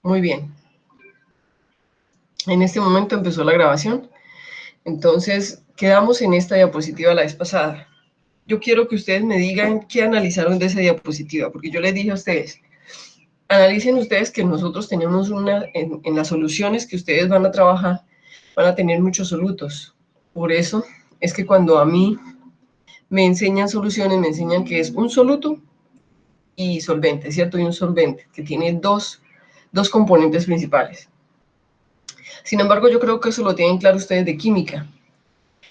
Muy bien. En este momento empezó la grabación. Entonces, quedamos en esta diapositiva la vez pasada. Yo quiero que ustedes me digan qué analizaron de esa diapositiva, porque yo les dije a ustedes, analicen ustedes que nosotros tenemos en las soluciones que ustedes van a trabajar, van a tener muchos solutos. Por eso es que cuando a mí me enseñan soluciones, me enseñan que es un soluto y solvente, ¿cierto? Y un solvente, que tiene dos componentes principales. Sin embargo, yo creo que eso lo tienen claro ustedes de química.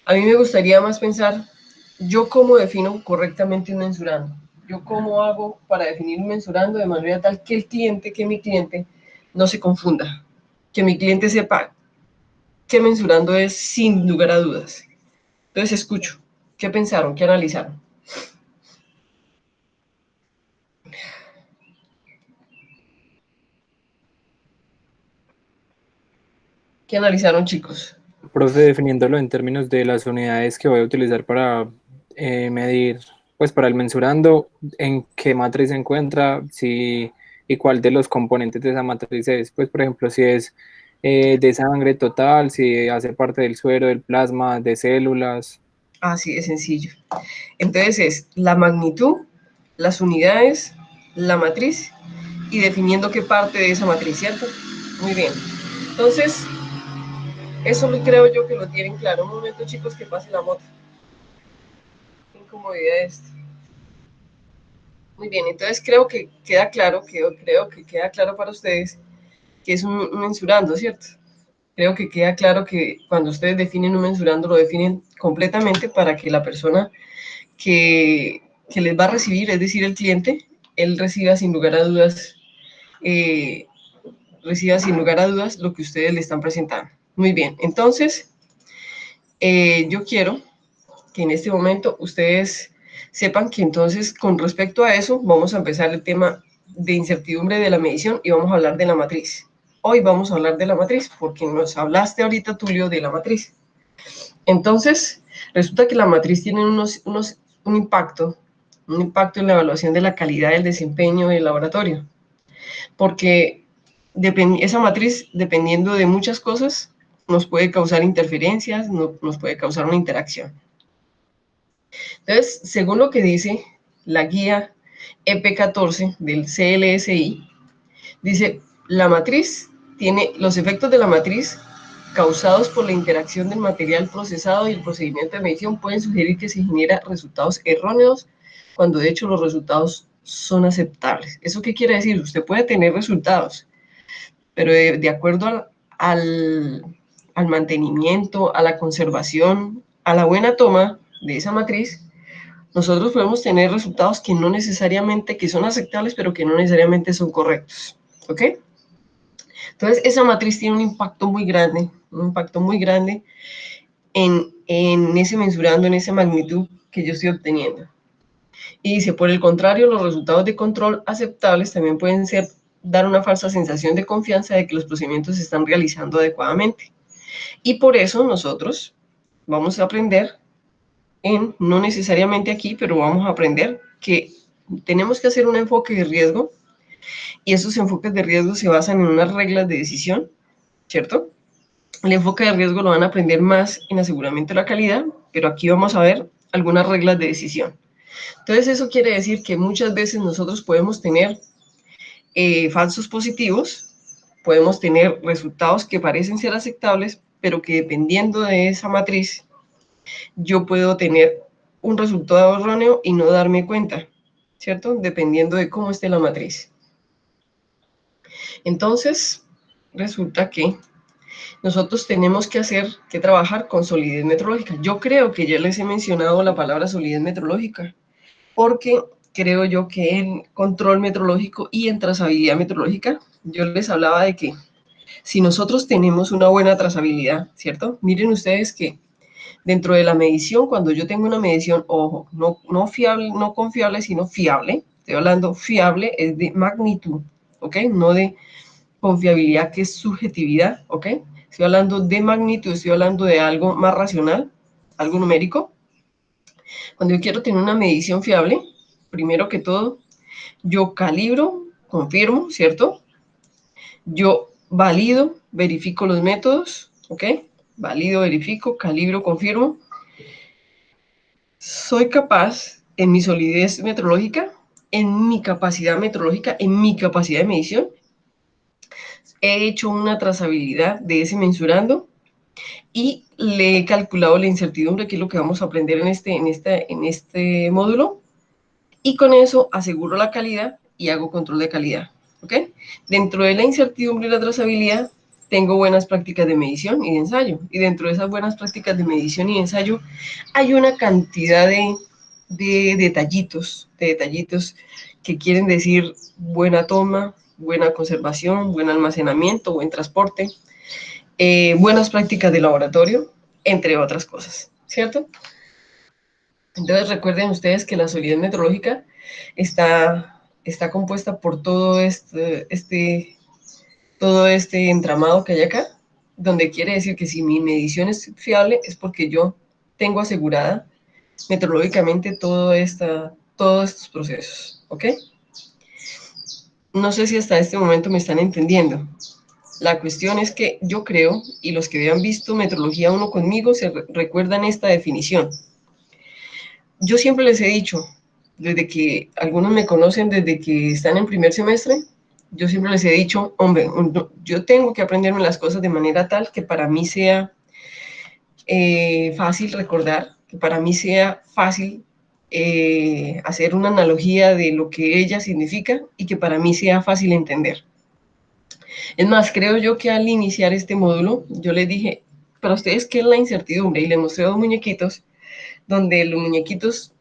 A mí me gustaría más pensar, yo cómo defino correctamente un mensurando. Yo cómo hago para definir un mensurando de manera tal que mi cliente, no se confunda. Que mi cliente sepa qué mensurando es sin lugar a dudas. Entonces escucho. ¿Qué pensaron? ¿Qué analizaron? ¿Qué analizaron, chicos? Profe, definiéndolo en términos de las unidades que voy a utilizar para medir, pues para el mensurando, en qué matriz se encuentra, si y cuál de los componentes de esa matriz es, pues por ejemplo, si es de sangre total, si hace parte del suero, del plasma, de células. Así de sencillo. Entonces es la magnitud, las unidades, la matriz y definiendo qué parte de esa matriz, ¿cierto? Muy bien. Entonces, eso creo yo que lo tienen claro. Un momento, chicos, que pase la moto. Qué incomodidad esto. Muy bien, entonces creo que queda claro, creo que queda claro para ustedes que es un mensurando, ¿cierto? Creo que queda claro que cuando ustedes definen un mensurando, lo definen completamente para que la persona que les va a recibir, es decir, el cliente, él reciba sin lugar a dudas, eh, lo que ustedes le están presentando. Muy bien, entonces yo quiero que en este momento ustedes sepan que entonces con respecto a eso vamos a empezar el tema de incertidumbre de la medición y vamos a hablar de la matriz. Hoy vamos a hablar de la matriz porque nos hablaste ahorita, Tulio, de la matriz. Entonces, resulta que la matriz tiene un impacto en la evaluación de la calidad del desempeño del laboratorio, porque esa matriz, dependiendo de muchas cosas, nos puede causar interferencias, nos puede causar una interacción. Entonces, según lo que dice la guía EP14 del CLSI, dice, la matriz tiene los efectos de la matriz causados por la interacción del material procesado y el procedimiento de medición pueden sugerir que se generan resultados erróneos cuando de hecho los resultados son aceptables. ¿Eso qué quiere decir? Usted puede tener resultados, pero de acuerdo al mantenimiento, a la conservación, a la buena toma de esa matriz, nosotros podemos tener resultados que no necesariamente, que son aceptables, pero que no necesariamente son correctos. ¿Ok? Entonces, esa matriz tiene un impacto muy grande en ese mensurando, en esa magnitud que yo estoy obteniendo. Y dice, por el contrario, los resultados de control aceptables también pueden dar una falsa sensación de confianza de que los procedimientos se están realizando adecuadamente. Y por eso nosotros vamos a aprender no necesariamente aquí, pero vamos a aprender que tenemos que hacer un enfoque de riesgo y esos enfoques de riesgo se basan en unas reglas de decisión, ¿cierto? El enfoque de riesgo lo van a aprender más en aseguramiento de la calidad, pero aquí vamos a ver algunas reglas de decisión. Entonces eso quiere decir que muchas veces nosotros podemos tener falsos positivos, podemos tener resultados que parecen ser aceptables, pero que dependiendo de esa matriz, yo puedo tener un resultado erróneo y no darme cuenta, ¿cierto? Dependiendo de cómo esté la matriz. Entonces, resulta que nosotros tenemos que trabajar con solidez metrológica. Yo creo que ya les he mencionado la palabra solidez metrológica, porque creo yo que en control metrológico y en trazabilidad metrológica, yo les hablaba de que si nosotros tenemos una buena trazabilidad, ¿cierto? Miren ustedes que dentro de la medición, cuando yo tengo una medición, ojo, no fiable, no confiable, sino fiable, estoy hablando fiable, es de magnitud, ¿ok? No de confiabilidad, que es subjetividad, ¿ok? Estoy hablando de magnitud, estoy hablando de algo más racional, algo numérico. Cuando yo quiero tener una medición fiable, primero que todo, yo calibro, confirmo, ¿cierto? Yo valido, verifico los métodos, ¿ok? Valido, verifico, calibro, confirmo. Soy capaz, en mi solidez metrológica, en mi capacidad metrológica, en mi capacidad de medición, he hecho una trazabilidad de ese mensurando y le he calculado la incertidumbre, que es lo que vamos a aprender en este módulo, y con eso aseguro la calidad y hago control de calidad, ¿ok? Dentro de la incertidumbre y la trazabilidad, tengo buenas prácticas de medición y de ensayo, y dentro de esas buenas prácticas de medición y de ensayo, hay una cantidad de detallitos que quieren decir buena toma, buena conservación, buen almacenamiento, buen transporte, buenas prácticas de laboratorio, entre otras cosas, ¿cierto? Entonces recuerden ustedes que la solidez metrológica está compuesta por todo este entramado que hay acá, donde quiere decir que si mi medición es fiable es porque yo tengo asegurada metrológicamente todos estos procesos, ¿ok? No sé si hasta este momento me están entendiendo. La cuestión es que yo creo, y los que habían visto Metrología 1 conmigo recuerdan esta definición. Yo siempre les he dicho, desde que algunos me conocen, desde que están en primer semestre, yo siempre les he dicho, hombre, yo tengo que aprenderme las cosas de manera tal que para mí sea fácil recordar, que para mí sea fácil hacer una analogía de lo que ella significa y que para mí sea fácil entender. Es más, creo yo que al iniciar este módulo, yo les dije, para ustedes, ¿qué es la incertidumbre? Y les mostré dos muñequitos, donde los muñequitos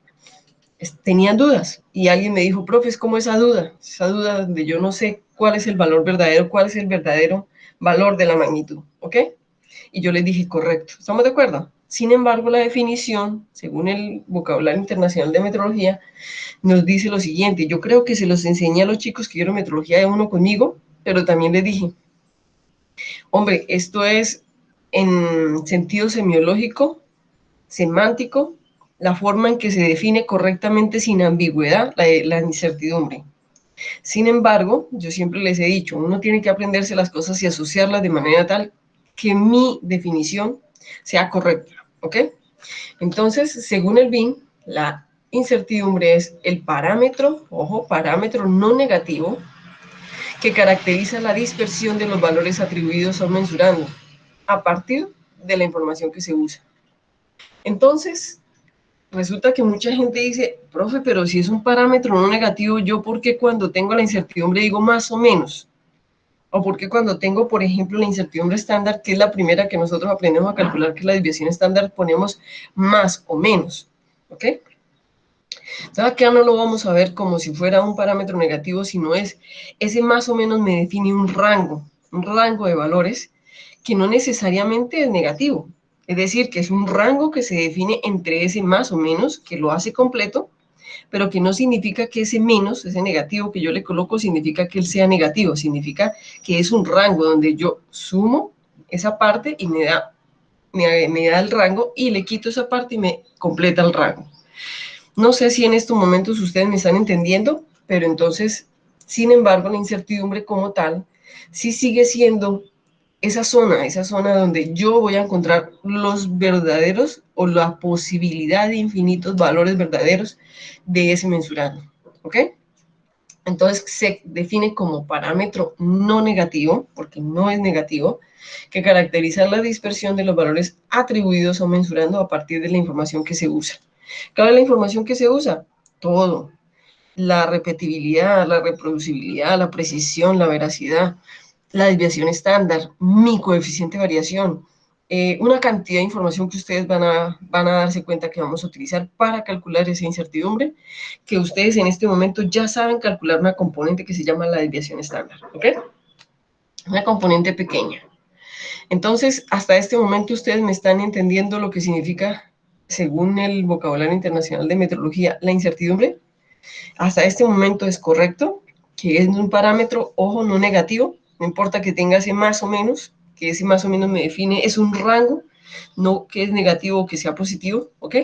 tenían dudas. Y alguien me dijo, profe, es como esa duda donde yo no sé cuál es el valor verdadero, cuál es el verdadero valor de la magnitud, ¿ok? Y yo les dije, correcto, ¿estamos de acuerdo? Sin embargo, la definición, según el vocabulario internacional de metrología, nos dice lo siguiente. Yo creo que se los enseñé a los chicos que vieron Metrología de 1 conmigo, pero también les dije, hombre, esto es en sentido semiológico, semántico, la forma en que se define correctamente sin ambigüedad la incertidumbre. Sin embargo, yo siempre les he dicho, uno tiene que aprenderse las cosas y asociarlas de manera tal que mi definición sea correcta, ¿ok? Entonces, según el BIN, la incertidumbre es el parámetro, ojo, parámetro no negativo, que caracteriza la dispersión de los valores atribuidos a un mensurando a partir de la información que se usa. Entonces, resulta que mucha gente dice, profe, pero si es un parámetro no negativo, ¿yo por qué cuando tengo la incertidumbre digo más o menos? O por qué cuando tengo, por ejemplo, la incertidumbre estándar, que es la primera que nosotros aprendemos a calcular, que es la desviación estándar, ponemos más o menos, ¿ok? Entonces acá no lo vamos a ver como si fuera un parámetro negativo, sino ese más o menos me define un rango de valores que no necesariamente es negativo. Es decir, que es un rango que se define entre ese más o menos, que lo hace completo, pero que no significa que ese menos, ese negativo que yo le coloco, significa que él sea negativo, significa que es un rango donde yo sumo esa parte y me da el rango y le quito esa parte y me completa el rango. No sé si en estos momentos ustedes me están entendiendo, pero entonces, sin embargo, la incertidumbre como tal, sí sigue siendo esa zona donde yo voy a encontrar los verdaderos o la posibilidad de infinitos valores verdaderos de ese mensurando, ¿ok? Entonces se define como parámetro no negativo, porque no es negativo, que caracteriza la dispersión de los valores atribuidos a un mensurando a partir de la información que se usa. ¿Cuál es la información que se usa? Todo. La repetibilidad, la reproducibilidad, la precisión, la veracidad, la desviación estándar, mi coeficiente de variación, una cantidad de información que ustedes van a darse cuenta que vamos a utilizar para calcular esa incertidumbre, que ustedes en este momento ya saben calcular una componente que se llama la desviación estándar, ¿ok? Una componente pequeña. Entonces, hasta este momento ustedes me están entendiendo lo que significa, según el vocabulario internacional de metrología, la incertidumbre. Hasta este momento es correcto, que es un parámetro, ojo, no negativo, no importa que tenga ese más o menos, que ese más o menos me define, es un rango, no que es negativo o que sea positivo, ¿ok?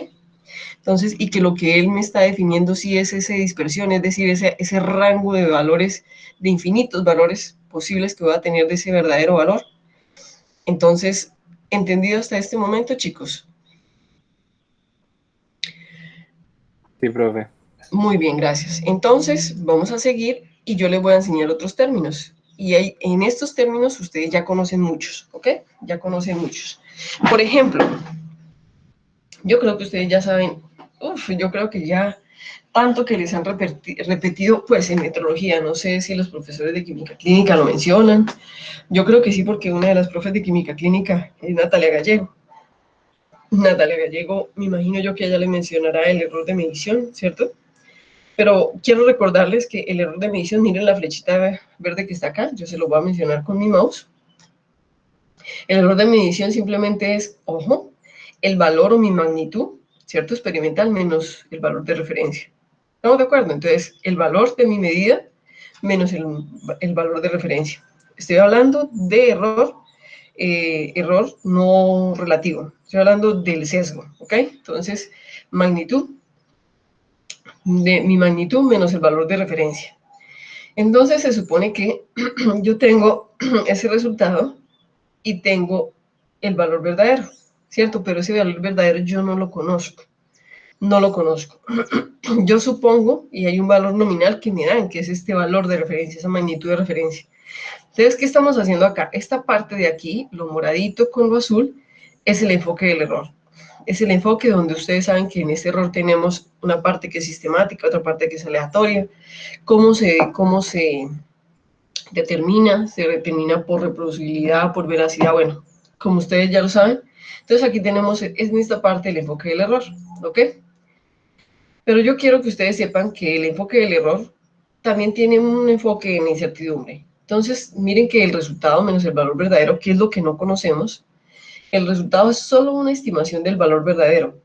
Entonces, y que lo que él me está definiendo sí es esa dispersión, es decir, ese rango de valores, de infinitos valores posibles que voy a tener de ese verdadero valor. Entonces, ¿entendido hasta este momento, chicos? Sí, profe. Muy bien, gracias. Entonces, vamos a seguir y yo les voy a enseñar otros términos. Y en estos términos ustedes ya conocen muchos, ¿ok? Ya conocen muchos. Por ejemplo, yo creo que ustedes ya saben, yo creo que ya tanto que les han repetido, pues en metrología, no sé si los profesores de química clínica lo mencionan. Yo creo que sí, porque una de las profes de química clínica es Natalia Gallego. Natalia Gallego, me imagino yo que ella le mencionará el error de medición, ¿cierto? Pero quiero recordarles que el error de medición, miren la flechita verde que está acá, yo se lo voy a mencionar con mi mouse. El error de medición simplemente es, ojo, el valor o mi magnitud, ¿cierto? Experimental menos el valor de referencia. ¿Estamos de acuerdo? Entonces, el valor de mi medida menos el valor de referencia. Estoy hablando de error no relativo. Estoy hablando del sesgo, ¿ok? Entonces, magnitud de mi magnitud menos el valor de referencia. Entonces, se supone que yo tengo ese resultado y tengo el valor verdadero, ¿cierto? Pero ese valor verdadero yo no lo conozco. No lo conozco. Yo supongo, y hay un valor nominal que me dan, que es este valor de referencia, esa magnitud de referencia. Entonces, ¿qué estamos haciendo acá? Esta parte de aquí, lo moradito con lo azul, es el enfoque del error. Es el enfoque donde ustedes saben que en este error tenemos una parte que es sistemática, otra parte que es aleatoria. ¿Cómo se determina? Se determina por reproducibilidad, por veracidad, bueno, como ustedes ya lo saben. Entonces, aquí tenemos, es en esta parte el enfoque del error, ¿ok? Pero yo quiero que ustedes sepan que el enfoque del error también tiene un enfoque en incertidumbre. Entonces, miren que el resultado menos el valor verdadero, que es lo que no conocemos, el resultado es solo una estimación del valor verdadero.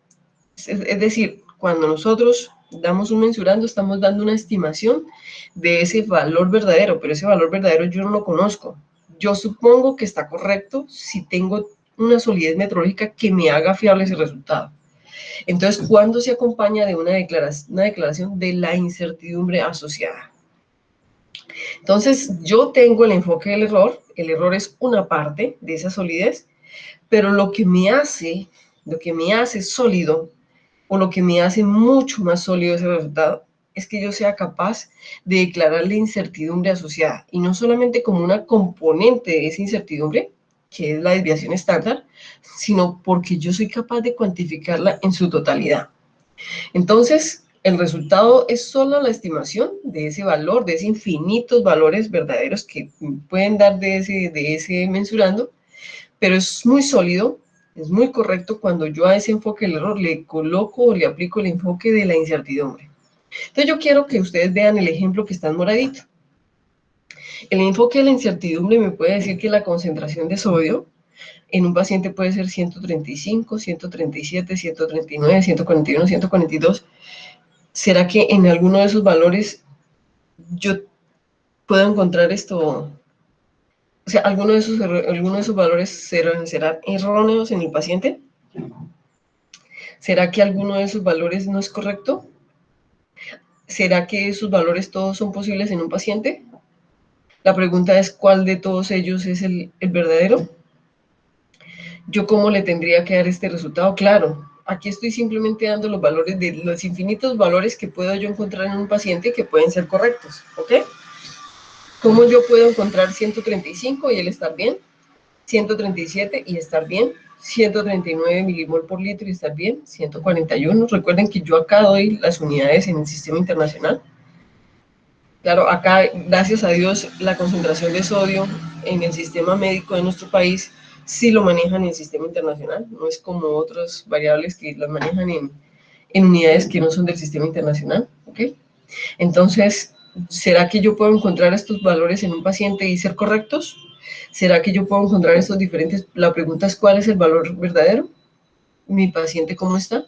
Es decir, cuando nosotros damos un mensurando, estamos dando una estimación de ese valor verdadero, pero ese valor verdadero yo no lo conozco. Yo supongo que está correcto si tengo una solidez metrológica que me haga fiable ese resultado. Entonces, ¿cuándo se acompaña de una declaración de la incertidumbre asociada? Entonces, yo tengo el enfoque del error. El error es una parte de esa solidez, pero lo que me hace sólido, o lo que me hace mucho más sólido ese resultado, es que yo sea capaz de declarar la incertidumbre asociada, y no solamente como una componente de esa incertidumbre, que es la desviación estándar, sino porque yo soy capaz de cuantificarla en su totalidad. Entonces, el resultado es solo la estimación de ese valor, de esos infinitos valores verdaderos que pueden dar de ese mensurando, pero es muy sólido, es muy correcto cuando yo a ese enfoque del error le coloco o le aplico el enfoque de la incertidumbre. Entonces yo quiero que ustedes vean el ejemplo que está en moradito. El enfoque de la incertidumbre me puede decir que la concentración de sodio en un paciente puede ser 135, 137, 139, 141, 142. ¿Será que en alguno de esos valores yo puedo encontrar esto? O sea, ¿alguno de esos valores serán erróneos en el paciente? ¿Será que alguno de esos valores no es correcto? ¿Será que esos valores todos son posibles en un paciente? La pregunta es, ¿cuál de todos ellos es el verdadero? ¿Yo cómo le tendría que dar este resultado? Claro, aquí estoy simplemente dando los valores de los infinitos valores que puedo yo encontrar en un paciente que pueden ser correctos, ¿ok? ¿Cómo yo puedo encontrar 135 y él estar bien? 137 y estar bien, 139 milimol por litro y estar bien, 141. Recuerden que yo acá doy las unidades en el sistema internacional. Claro, acá, gracias a Dios, la concentración de sodio en el sistema médico de nuestro país sí lo manejan en el sistema internacional, no es como otras variables que las manejan en unidades que no son del sistema internacional, ¿ok? Entonces, ¿será que yo puedo encontrar estos valores en un paciente y ser correctos? ¿Será que yo puedo encontrar estos diferentes? La pregunta es, ¿cuál es el valor verdadero? ¿Mi paciente cómo está?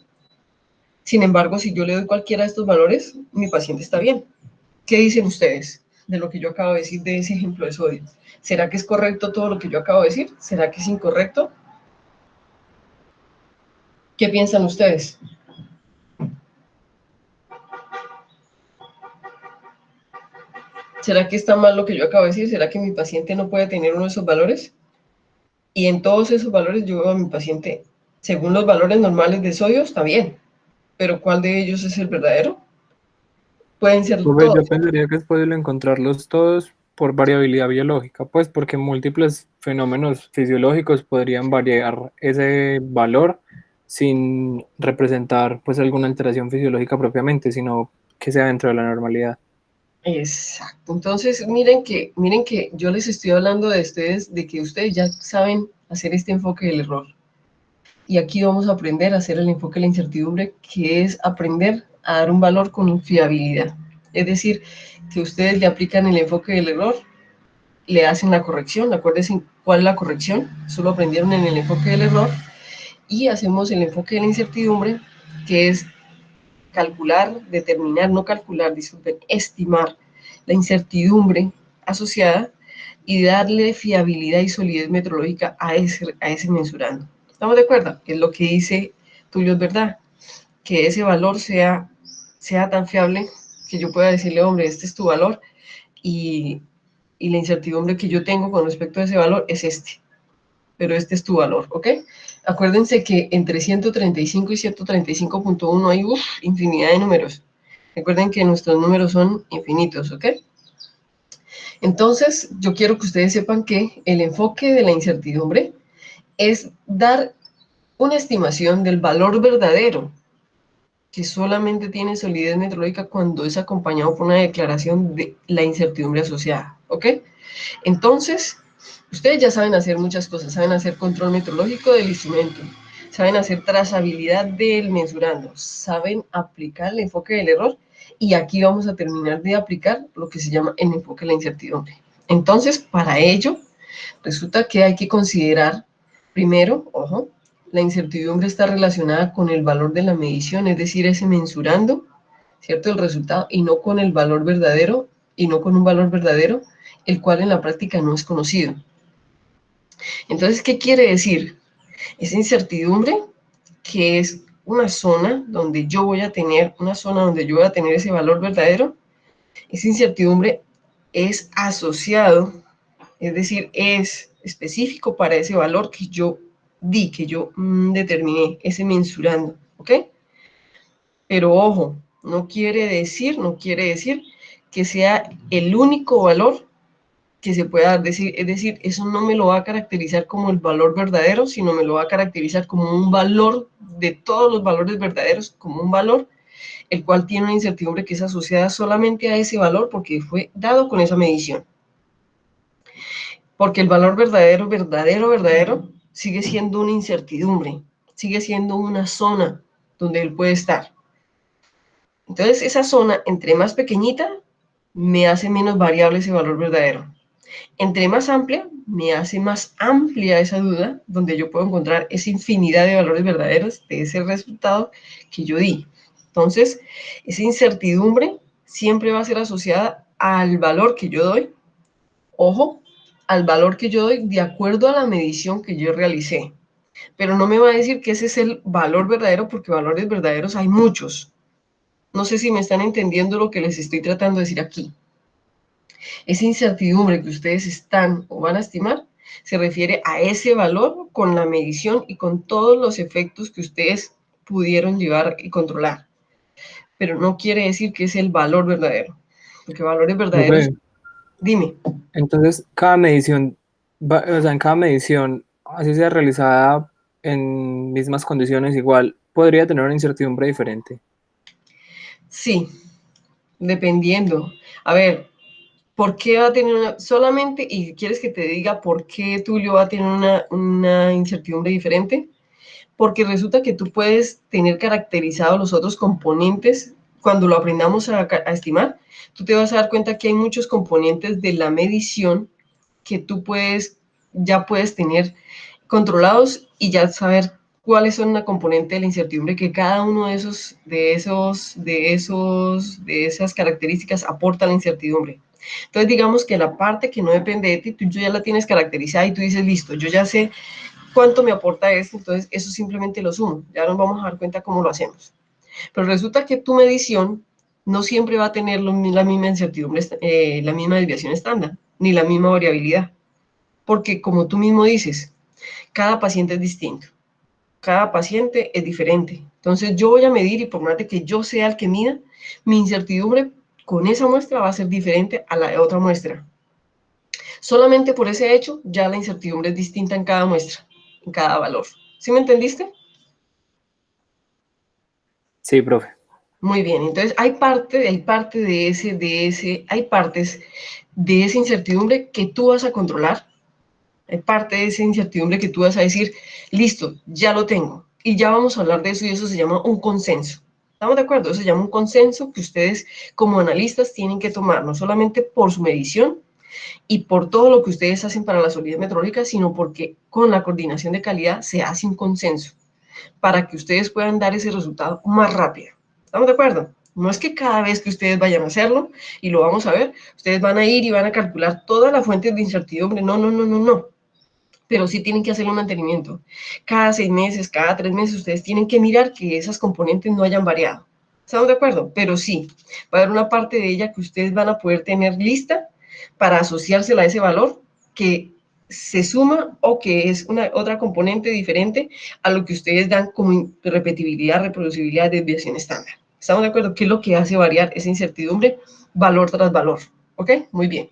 Sin embargo, si yo le doy cualquiera de estos valores, mi paciente está bien. ¿Qué dicen ustedes de lo que yo acabo de decir de ese ejemplo de sodio? ¿Será que es correcto todo lo que yo acabo de decir? ¿Será que es incorrecto? ¿Qué piensan ustedes? ¿Será que está mal lo que yo acabo de decir? ¿Será que mi paciente no puede tener uno de esos valores? Y en todos esos valores yo veo a mi paciente, según los valores normales de sodio, está bien. Pero ¿cuál de ellos es el verdadero? Pueden ser Pues todos. yo pensaría que es posible encontrarlos todos por variabilidad biológica, pues porque múltiples fenómenos fisiológicos podrían variar ese valor sin representar pues alguna alteración fisiológica propiamente, sino que sea dentro de la normalidad. Exacto. Entonces, miren que yo les estoy hablando de ustedes, de que ustedes ya saben hacer este enfoque del error. Y aquí vamos a aprender a hacer el enfoque de la incertidumbre, que es aprender a dar un valor con fiabilidad. Es decir, que ustedes le aplican el enfoque del error, le hacen la corrección, acuérdense cuál es la corrección, solo aprendieron en el enfoque del error, y hacemos el enfoque de la incertidumbre, que es calcular, determinar, no calcular, disculpen, estimar la incertidumbre asociada y darle fiabilidad y solidez metrológica a ese mensurando. ¿Estamos de acuerdo? Que es lo que dice Tulio, es verdad, que ese valor sea tan fiable que yo pueda decirle, hombre, este es tu valor y, y la incertidumbre que yo tengo con respecto a ese valor es este, pero este es tu valor, ¿ok? Acuérdense que entre 135 y 135.1 hay infinidad de números. Recuerden que nuestros números son infinitos, ¿ok? Entonces, yo quiero que ustedes sepan que el enfoque de la incertidumbre es dar una estimación del valor verdadero, que solamente tiene solidez metrológica cuando es acompañado por una declaración de la incertidumbre asociada, ¿ok? Entonces, ustedes ya saben hacer muchas cosas, saben hacer control metrológico del instrumento, saben hacer trazabilidad del mensurando, saben aplicar el enfoque del error y aquí vamos a terminar de aplicar lo que se llama el enfoque de la incertidumbre. Entonces, para ello, resulta que hay que considerar, primero, ojo, la incertidumbre está relacionada con el valor de la medición, es decir, ese mensurando, ¿cierto? El resultado, y no con el valor verdadero, y no con un valor verdadero, el cual en la práctica no es conocido. Entonces, ¿qué quiere decir? Esa incertidumbre, que es una zona donde yo voy a tener, una zona donde yo voy a tener ese valor verdadero, esa incertidumbre es asociado, es decir, es específico para ese valor que yo di, que yo determiné, ese mensurando, ¿ok? Pero ojo, no quiere decir que sea el único valor que se pueda decir, es decir, eso no me lo va a caracterizar como el valor verdadero, sino me lo va a caracterizar como un valor de todos los valores verdaderos, como un valor el cual tiene una incertidumbre que es asociada solamente a ese valor porque fue dado con esa medición. Porque el valor verdadero, sigue siendo una incertidumbre, sigue siendo una zona donde él puede estar. Entonces, esa zona, entre más pequeñita, me hace menos variable ese valor verdadero. Entre más amplia, me hace más amplia esa duda, donde yo puedo encontrar esa infinidad de valores verdaderos de ese resultado que yo di. Entonces, esa incertidumbre siempre va a ser asociada al valor que yo doy, ojo, al valor que yo doy de acuerdo a la medición que yo realicé. Pero no me va a decir que ese es el valor verdadero, porque valores verdaderos hay muchos. No sé si me están entendiendo lo que les estoy tratando de decir aquí. Esa incertidumbre que ustedes están o van a estimar se refiere a ese valor con la medición y con todos los efectos que ustedes pudieron llevar y controlar. Pero no quiere decir que es el valor verdadero, porque valores verdaderos, Profe, dime. entonces cada medición, o sea, en cada medición, así sea realizada en mismas condiciones igual, podría tener una incertidumbre diferente. Sí, dependiendo. A ver, ¿por qué va a tener una, solamente, y quieres que te diga por qué Tulio va a tener una incertidumbre diferente? Porque resulta que tú puedes tener caracterizados los otros componentes. Cuando lo aprendamos a estimar, tú te vas a dar cuenta que hay muchos componentes de la medición que tú ya puedes tener controlados y ya saber cuáles son la componente de la incertidumbre que cada uno de esas características aporta a la incertidumbre. Entonces, digamos que la parte que no depende de ti, tú ya la tienes caracterizada y tú dices, listo, yo ya sé cuánto me aporta esto, entonces eso simplemente lo sumo. Ya nos vamos a dar cuenta cómo lo hacemos. Pero resulta que tu medición no siempre va a tener la misma incertidumbre, la misma desviación estándar, ni la misma variabilidad. Porque como tú mismo dices, cada paciente es distinto. Cada paciente es diferente. Entonces yo voy a medir y por más de que yo sea el que mida, mi incertidumbre con esa muestra va a ser diferente a la de otra muestra. Solamente por ese hecho, ya la incertidumbre es distinta en cada muestra, en cada valor. ¿Sí me entendiste? Sí, profe. Muy bien, entonces hay partes de esa incertidumbre que tú vas a controlar. Hay parte de esa incertidumbre que tú vas a decir, listo, ya lo tengo. Y ya vamos a hablar de eso y eso se llama un consenso. ¿Estamos de acuerdo? Eso se llama un consenso que ustedes como analistas tienen que tomar, no solamente por su medición y por todo lo que ustedes hacen para la solidez metrológica, sino porque con la coordinación de calidad se hace un consenso para que ustedes puedan dar ese resultado más rápido. ¿Estamos de acuerdo? No es que cada vez que ustedes vayan a hacerlo, y lo vamos a ver, ustedes van a ir y van a calcular todas las fuentes de incertidumbre. No, no, no, no, no. Pero sí tienen que hacer un mantenimiento. Cada 6 meses, cada 3 meses, ustedes tienen que mirar que esas componentes no hayan variado. ¿Estamos de acuerdo? Pero sí, va a haber una parte de ella que ustedes van a poder tener lista para asociársela a ese valor que se suma o que es una otra componente diferente a lo que ustedes dan como repetibilidad, reproducibilidad, desviación estándar. ¿Estamos de acuerdo? ¿Qué es lo que hace variar esa incertidumbre valor tras valor? ¿Ok? Muy bien.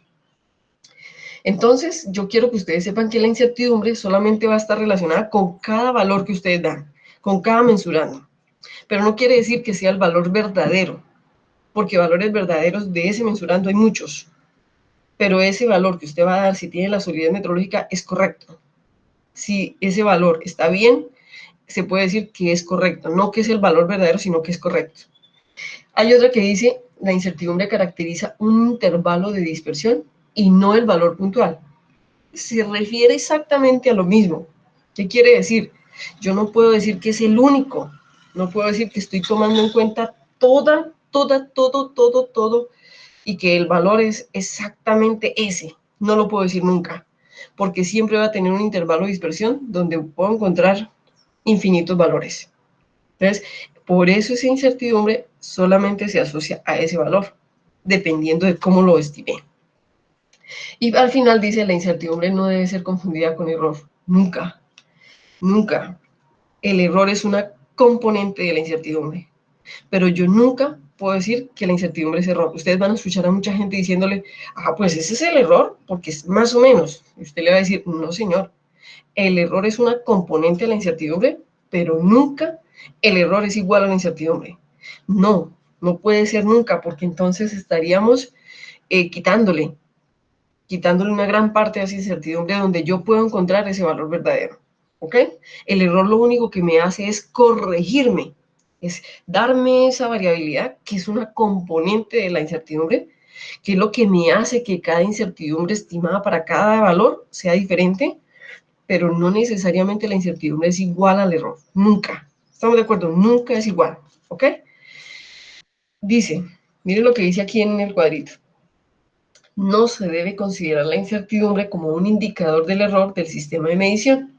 Entonces, yo quiero que ustedes sepan que la incertidumbre solamente va a estar relacionada con cada valor que ustedes dan, con cada mensurando. Pero no quiere decir que sea el valor verdadero, porque valores verdaderos de ese mensurando hay muchos. Pero ese valor que usted va a dar, si tiene la solidez metrológica, es correcto. Si ese valor está bien, se puede decir que es correcto. No que es el valor verdadero, sino que es correcto. Hay otra que dice, la incertidumbre caracteriza un intervalo de dispersión y no el valor puntual. Se refiere exactamente a lo mismo. ¿Qué quiere decir? Yo no puedo decir que es el único. No puedo decir que estoy tomando en cuenta todo y que el valor es exactamente ese. No lo puedo decir nunca, porque siempre va a tener un intervalo de dispersión donde puedo encontrar infinitos valores. Entonces, por eso esa incertidumbre solamente se asocia a ese valor, dependiendo de cómo lo estime. Y al final dice, la incertidumbre no debe ser confundida con error. Nunca, nunca. El error es una componente de la incertidumbre. Pero yo nunca puedo decir que la incertidumbre es error. Ustedes van a escuchar a mucha gente diciéndole, pues ese es el error, porque es más o menos. Y usted le va a decir, no señor, el error es una componente de la incertidumbre, pero nunca el error es igual a la incertidumbre. No, no puede ser nunca, porque entonces estaríamos quitándole una gran parte de esa incertidumbre donde yo puedo encontrar ese valor verdadero. ¿Ok? El error lo único que me hace es corregirme, es darme esa variabilidad que es una componente de la incertidumbre, que es lo que me hace que cada incertidumbre estimada para cada valor sea diferente, pero no necesariamente la incertidumbre es igual al error. Nunca. ¿Estamos de acuerdo? Nunca es igual. ¿Ok? Dice, miren lo que dice aquí en el cuadrito. No se debe considerar la incertidumbre como un indicador del error del sistema de medición,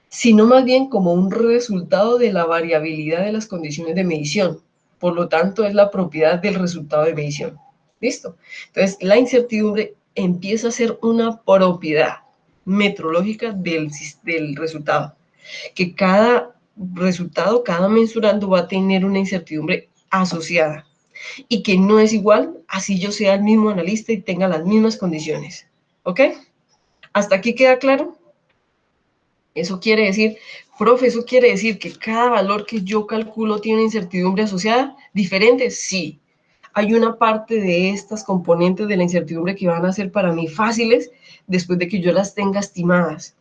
sino más bien como un resultado de la variabilidad de las condiciones de medición. Por lo tanto, es la propiedad del resultado de medición. ¿Listo? Entonces, la incertidumbre empieza a ser una propiedad metrológica del resultado, que cada resultado, cada mensurando va a tener una incertidumbre asociada y que no es igual así yo sea el mismo analista y tenga las mismas condiciones. ¿Ok? ¿Hasta aquí queda claro? Eso quiere decir, profe, eso quiere decir que cada valor que yo calculo tiene incertidumbre asociada diferente. Sí, hay una parte de estas componentes de la incertidumbre que van a ser para mí fáciles después de que yo las tenga estimadas.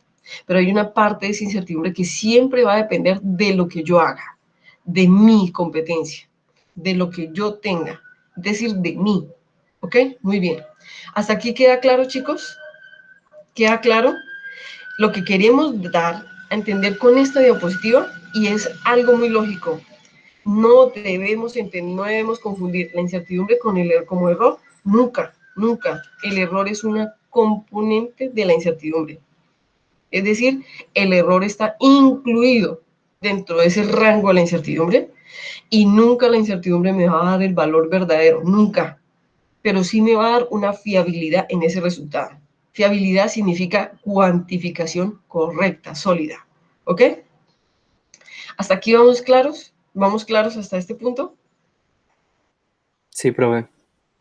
Pero hay una parte de esa incertidumbre que siempre va a depender de lo que yo haga, de mi competencia, de lo que yo tenga, es decir, de mí. ¿Ok? Muy bien. ¿Hasta aquí queda claro, chicos? ¿Queda claro? Lo que queremos dar a entender con esta diapositiva, y es algo muy lógico, no debemos confundir la incertidumbre con como error, nunca, nunca. El error es una componente de la incertidumbre. Es decir, el error está incluido dentro de ese rango de la incertidumbre, Y nunca la incertidumbre me va a dar el valor verdadero, nunca. Pero sí me va a dar una fiabilidad en ese resultado. Fiabilidad significa cuantificación correcta, sólida. ¿Ok? ¿Hasta aquí vamos claros? ¿Vamos claros hasta este punto? Sí, profe.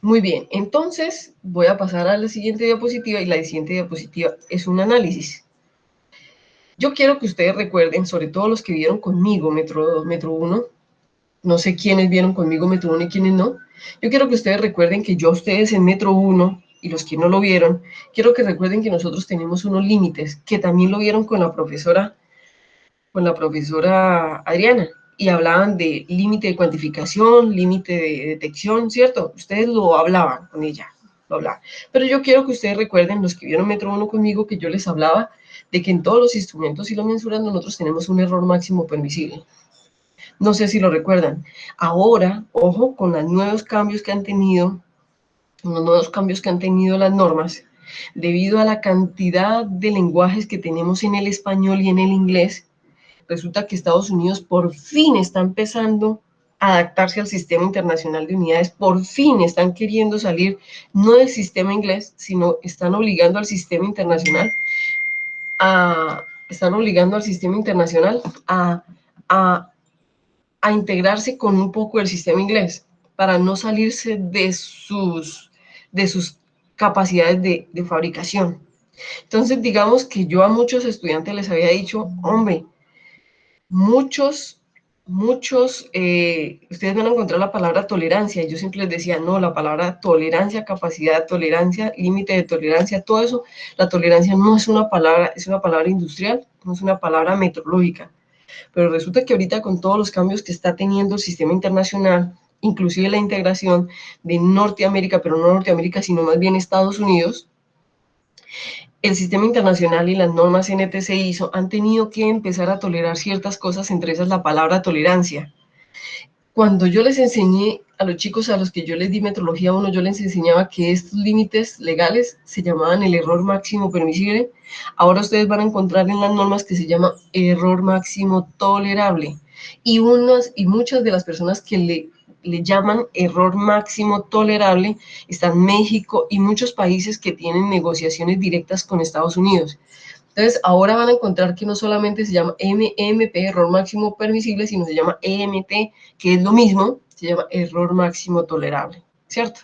Muy bien, entonces voy a pasar a la siguiente diapositiva y la siguiente diapositiva es un análisis. Yo quiero que ustedes recuerden, sobre todo los que vieron conmigo Metro 2, Metro 1, no sé quiénes vieron conmigo Metro 1 y quiénes no, yo quiero que ustedes recuerden que yo a ustedes en Metro 1 y los que no lo vieron, quiero que recuerden que nosotros tenemos unos límites, que también lo vieron con la profesora Adriana, y hablaban de límite de cuantificación, límite de detección, ¿cierto? Ustedes lo hablaban con ella, lo hablaban. Pero yo quiero que ustedes recuerden, los que vieron Metro 1 conmigo, que yo les hablaba de que en todos los instrumentos y lo mensuras nosotros tenemos un error máximo permisible. No sé si lo recuerdan. Ahora, ojo, con los nuevos cambios que han tenido, las normas, debido a la cantidad de lenguajes que tenemos en el español y en el inglés, resulta que Estados Unidos por fin está empezando a adaptarse al sistema internacional de unidades, por fin están queriendo salir no del sistema inglés, sino están obligando al sistema internacional a, a integrarse con un poco del sistema inglés para no salirse de sus capacidades de fabricación. Entonces, digamos que yo a muchos estudiantes les había dicho, hombre, muchos, ustedes van a encontrar la palabra tolerancia. Yo siempre les decía, no, la palabra tolerancia, capacidad, tolerancia, límite de tolerancia, todo eso, la tolerancia no es una palabra, es una palabra industrial, no es una palabra metrológica. Pero resulta que ahorita con todos los cambios que está teniendo el sistema internacional, inclusive la integración de Norteamérica, pero no Norteamérica, sino más bien Estados Unidos, el sistema internacional y las normas NTC ISO han tenido que empezar a tolerar ciertas cosas, entre esas la palabra tolerancia. Cuando yo les enseñé a los chicos a los que yo les di metrología 1, yo les enseñaba que estos límites legales se llamaban el error máximo permisible. Ahora ustedes van a encontrar en las normas que se llama error máximo tolerable. Y muchas de las personas que le llaman error máximo tolerable están México y muchos países que tienen negociaciones directas con Estados Unidos. Entonces, ahora van a encontrar que no solamente se llama MMP, error máximo permisible, sino se llama EMT, que es lo mismo, se llama error máximo tolerable, ¿cierto?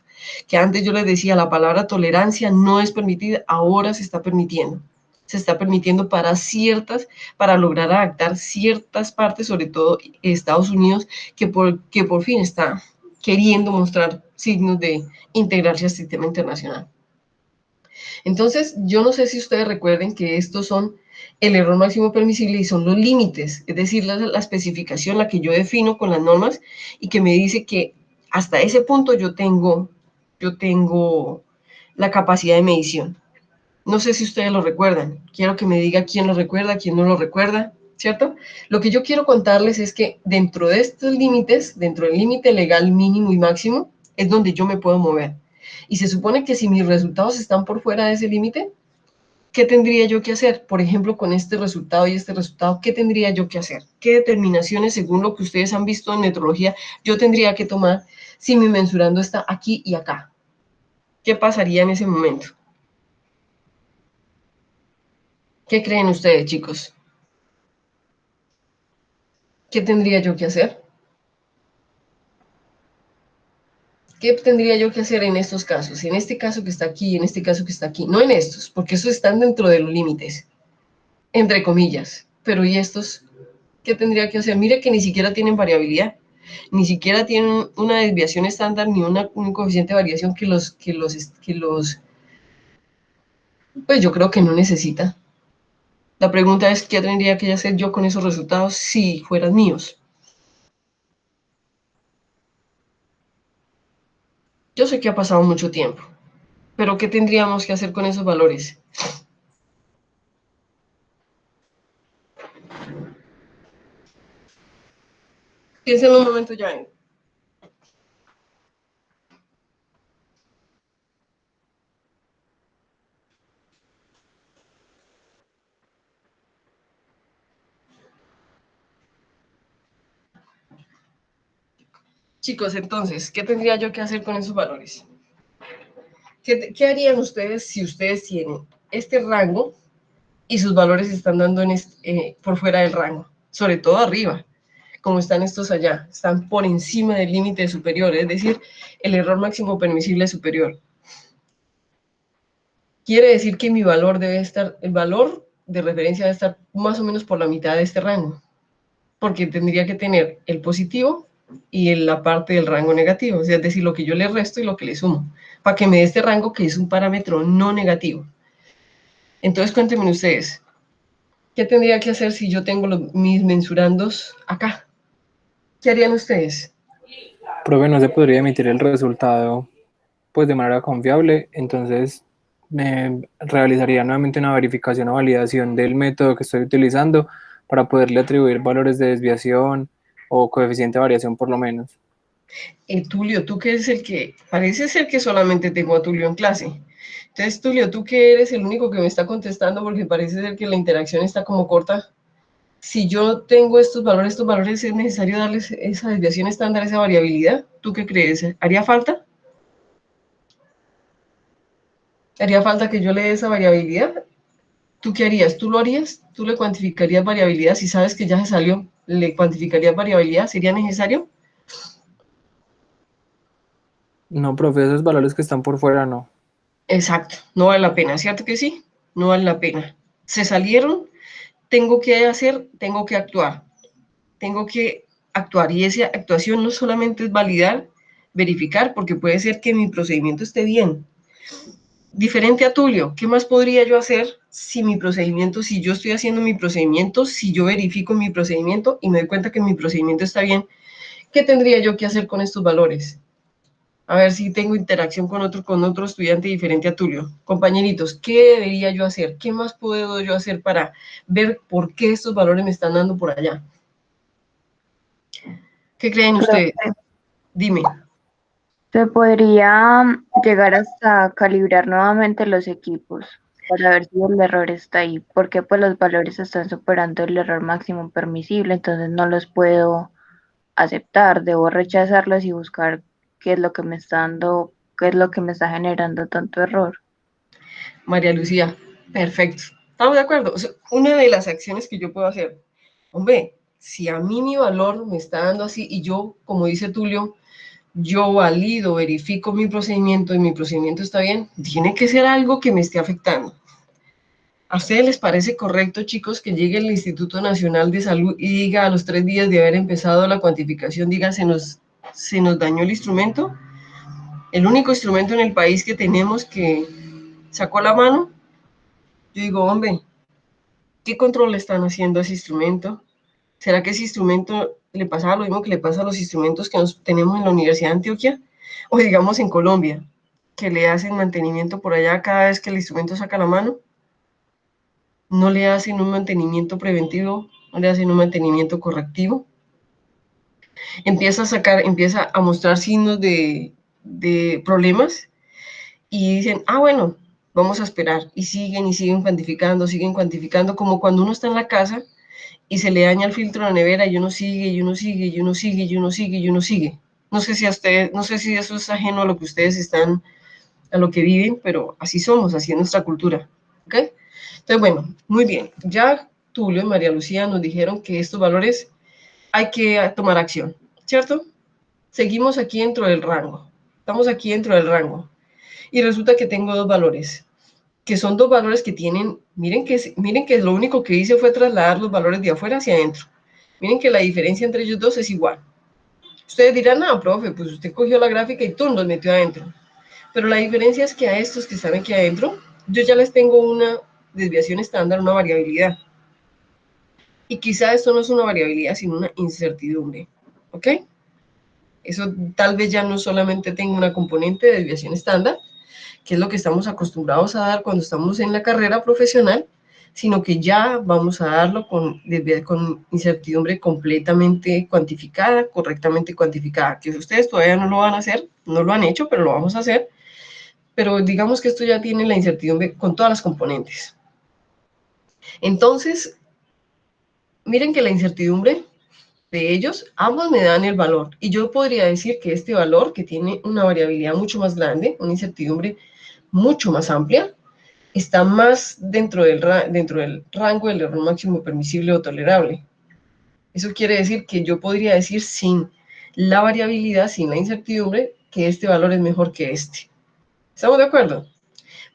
Que antes yo les decía, la palabra tolerancia no es permitida, ahora se está permitiendo. Se está permitiendo para lograr adaptar ciertas partes, sobre todo Estados Unidos, que por fin está queriendo mostrar signos de integrarse al sistema internacional. Entonces, yo no sé si ustedes recuerden que estos son el error máximo permisible y son los límites, es decir, la especificación, la que yo defino con las normas y que me dice que hasta ese punto yo tengo la capacidad de medición. No sé si ustedes lo recuerdan. Quiero que me diga quién lo recuerda, quién no lo recuerda, ¿cierto? Lo que yo quiero contarles es que dentro de estos límites, dentro del límite legal mínimo y máximo, es donde yo me puedo mover. Y se supone que si mis resultados están por fuera de ese límite, ¿qué tendría yo que hacer? Por ejemplo, con este resultado y este resultado, ¿qué tendría yo que hacer? ¿Qué determinaciones, según lo que ustedes han visto en metrología, yo tendría que tomar si mi mensurando está aquí y acá? ¿Qué pasaría en ese momento? ¿Qué creen ustedes, chicos? ¿Qué tendría yo que hacer? ¿Qué tendría yo que hacer en estos casos? En este caso que está aquí, en este caso que está aquí. No en estos, porque estos están dentro de los límites, entre comillas. Pero ¿y estos? ¿Qué tendría que hacer? Mire que ni siquiera tienen variabilidad, ni siquiera tienen una desviación estándar ni un coeficiente de variación pues yo creo que no necesita. La pregunta es, ¿qué tendría que hacer yo con esos resultados si fueran míos? Yo sé que ha pasado mucho tiempo, pero ¿qué tendríamos que hacer con esos valores? Piensen un momento ya. Chicos, entonces, ¿qué tendría yo que hacer con esos valores? ¿Qué harían ustedes si ustedes tienen este rango y sus valores están dando por fuera del rango? Sobre todo arriba, como están estos allá, están por encima del límite superior, es decir, el error máximo permisible es superior. Quiere decir que mi valor debe estar, el valor de referencia debe estar más o menos por la mitad de este rango, porque tendría que tener el positivo y la parte del rango negativo, o sea, es decir, lo que yo le resto y lo que le sumo, para que me dé este rango que es un parámetro no negativo. Entonces, cuéntenme ustedes, ¿qué tendría que hacer si yo tengo mis mensurandos acá? ¿Qué harían ustedes? Profe, no se podría emitir el resultado pues de manera confiable, entonces realizaría nuevamente una verificación o validación del método que estoy utilizando para poderle atribuir valores de desviación o coeficiente de variación por lo menos. Tulio, tú que eres el que, parece ser que solamente tengo a Tulio en clase. Entonces, Tulio, tú que eres el único que me está contestando porque parece ser que la interacción está como corta. Si yo tengo estos valores, ¿es necesario darles esa desviación estándar, esa variabilidad? ¿Tú qué crees? ¿Haría falta? ¿Haría falta que yo le dé esa variabilidad? ¿Tú qué harías? ¿Tú lo harías? ¿Tú le cuantificarías variabilidad? Si sabes que ya se salió, ¿le cuantificarías variabilidad? ¿Sería necesario? No, profe, esos valores que están por fuera no. Exacto, no vale la pena, ¿cierto que sí? No vale la pena. Se salieron, tengo que hacer, tengo que actuar. Tengo que actuar y esa actuación no solamente es validar, verificar, porque puede ser que mi procedimiento esté bien. Diferente a Tulio, ¿qué más podría yo hacer si mi procedimiento, si yo estoy haciendo mi procedimiento, si yo verifico mi procedimiento y me doy cuenta que mi procedimiento está bien? ¿Qué tendría yo que hacer con estos valores? A ver si tengo interacción con otro estudiante diferente a Tulio. Compañeritos, ¿qué debería yo hacer? ¿Qué más puedo yo hacer para ver por qué estos valores me están dando por allá? ¿Qué creen ustedes? Dime. Se podría llegar hasta calibrar nuevamente los equipos para ver si el error está ahí, porque pues los valores están superando el error máximo permisible, entonces no los puedo aceptar, debo rechazarlos y buscar qué es lo que me está dando, qué es lo que me está generando tanto error. María Lucía, perfecto. ¿Estamos de acuerdo? O sea, una de las acciones que yo puedo hacer, hombre, si a mí mi valor me está dando así y yo, como dice Tulio, yo valido, verifico mi procedimiento y mi procedimiento está bien, tiene que ser algo que me esté afectando. ¿A ustedes les parece correcto, chicos, que llegue el Instituto Nacional de Salud y diga a los 3 días de haber empezado la cuantificación, diga, se nos dañó el instrumento? El único instrumento en el país que tenemos que sacó la mano. Yo digo, hombre, ¿qué control le están haciendo a ese instrumento? ¿Será que ese instrumento le pasaba lo mismo que le pasa a los instrumentos que tenemos en la Universidad de Antioquia? O digamos en Colombia, que le hacen mantenimiento por allá cada vez que el instrumento saca la mano. No le hacen un mantenimiento preventivo, no le hacen un mantenimiento correctivo. Empieza a mostrar signos de problemas y dicen, ah, bueno, vamos a esperar. Y siguen cuantificando, como cuando uno está en la casa y se le daña el filtro de la nevera y uno sigue, y uno sigue, y uno sigue, y uno sigue, y uno sigue. No sé si a ustedes, no sé si eso es ajeno a lo que ustedes están, a lo que viven, pero así somos, así es nuestra cultura. ¿Ok? Entonces, bueno, muy bien. Ya Tulio y María Lucía nos dijeron que estos valores hay que tomar acción, ¿cierto? Seguimos aquí dentro del rango. Estamos aquí dentro del rango. Y resulta que tengo dos valores, que son dos valores que tienen, miren que lo único que hice fue trasladar los valores de afuera hacia adentro. Miren que la diferencia entre ellos dos es igual. Ustedes dirán, no, profe, pues usted cogió la gráfica y tú los metió adentro. Pero la diferencia es que a estos que están aquí adentro, yo ya les tengo una desviación estándar, una variabilidad. Y quizá esto no es una variabilidad, sino una incertidumbre. ¿Ok? Eso tal vez ya no solamente tenga una componente de desviación estándar, que es lo que estamos acostumbrados a dar cuando estamos en la carrera profesional, sino que ya vamos a darlo con incertidumbre completamente cuantificada, correctamente cuantificada, que ustedes todavía no lo van a hacer, no lo han hecho, pero lo vamos a hacer, pero digamos que esto ya tiene la incertidumbre con todas las componentes. Entonces, miren que la incertidumbre de ellos, ambos me dan el valor. Y yo podría decir que este valor, que tiene una variabilidad mucho más grande, una incertidumbre mucho más amplia, está más dentro del rango del error máximo permisible o tolerable. Eso quiere decir que yo podría decir sin la variabilidad, sin la incertidumbre, que este valor es mejor que este. ¿Estamos de acuerdo?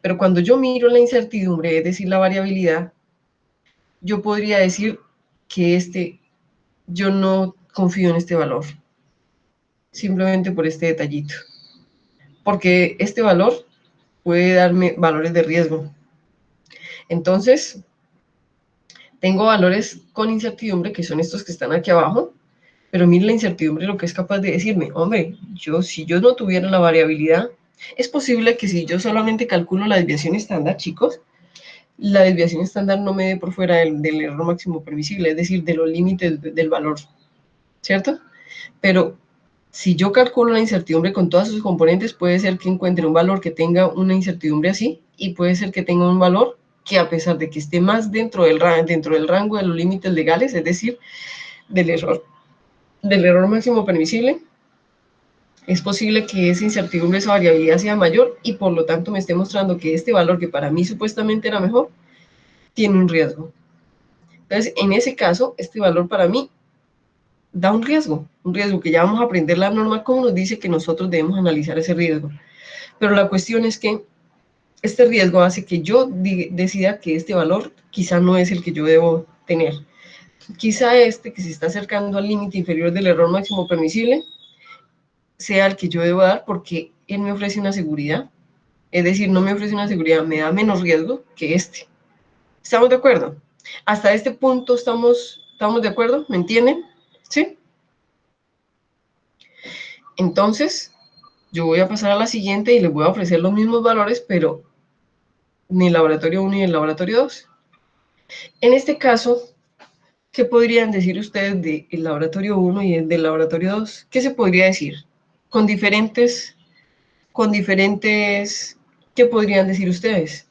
Pero cuando yo miro la incertidumbre, es decir, la variabilidad, yo podría decir que yo no confío en este valor, simplemente por este detallito. Porque este valor puede darme valores de riesgo. Entonces, tengo valores con incertidumbre, que son estos que están aquí abajo, pero mire la incertidumbre lo que es capaz de decirme. Hombre, si yo no tuviera la variabilidad, es posible que si yo solamente calculo la desviación estándar, chicos, la desviación estándar no me dé por fuera del error máximo permisible, es decir, de los límites del valor, ¿cierto? Pero si yo calculo la incertidumbre con todas sus componentes, puede ser que encuentre un valor que tenga una incertidumbre así, y puede ser que tenga un valor que, a pesar de que esté más dentro del rango de los límites legales, es decir, del error máximo permisible, es posible que esa incertidumbre, esa variabilidad sea mayor, y por lo tanto me esté mostrando que este valor, que para mí supuestamente era mejor, tiene un riesgo. Entonces, en ese caso, este valor para mí da un riesgo que ya vamos a aprender la norma como nos dice que nosotros debemos analizar ese riesgo. Pero la cuestión es que este riesgo hace que yo decida que este valor quizá no es el que yo debo tener. Quizá este, que se está acercando al límite inferior del error máximo permisible, sea el que yo debo dar, porque él me ofrece una seguridad. Es decir, no me ofrece una seguridad, me da menos riesgo que este. ¿Estamos de acuerdo? Hasta este punto estamos de acuerdo, ¿me entienden? ¿Sí? Entonces, yo voy a pasar a la siguiente y les voy a ofrecer los mismos valores, pero en el laboratorio 1 y el laboratorio 2. En este caso, ¿qué podrían decir ustedes del laboratorio 1 y del laboratorio 2? ¿Qué se podría decir? Con diferentes, ¿qué podrían decir ustedes?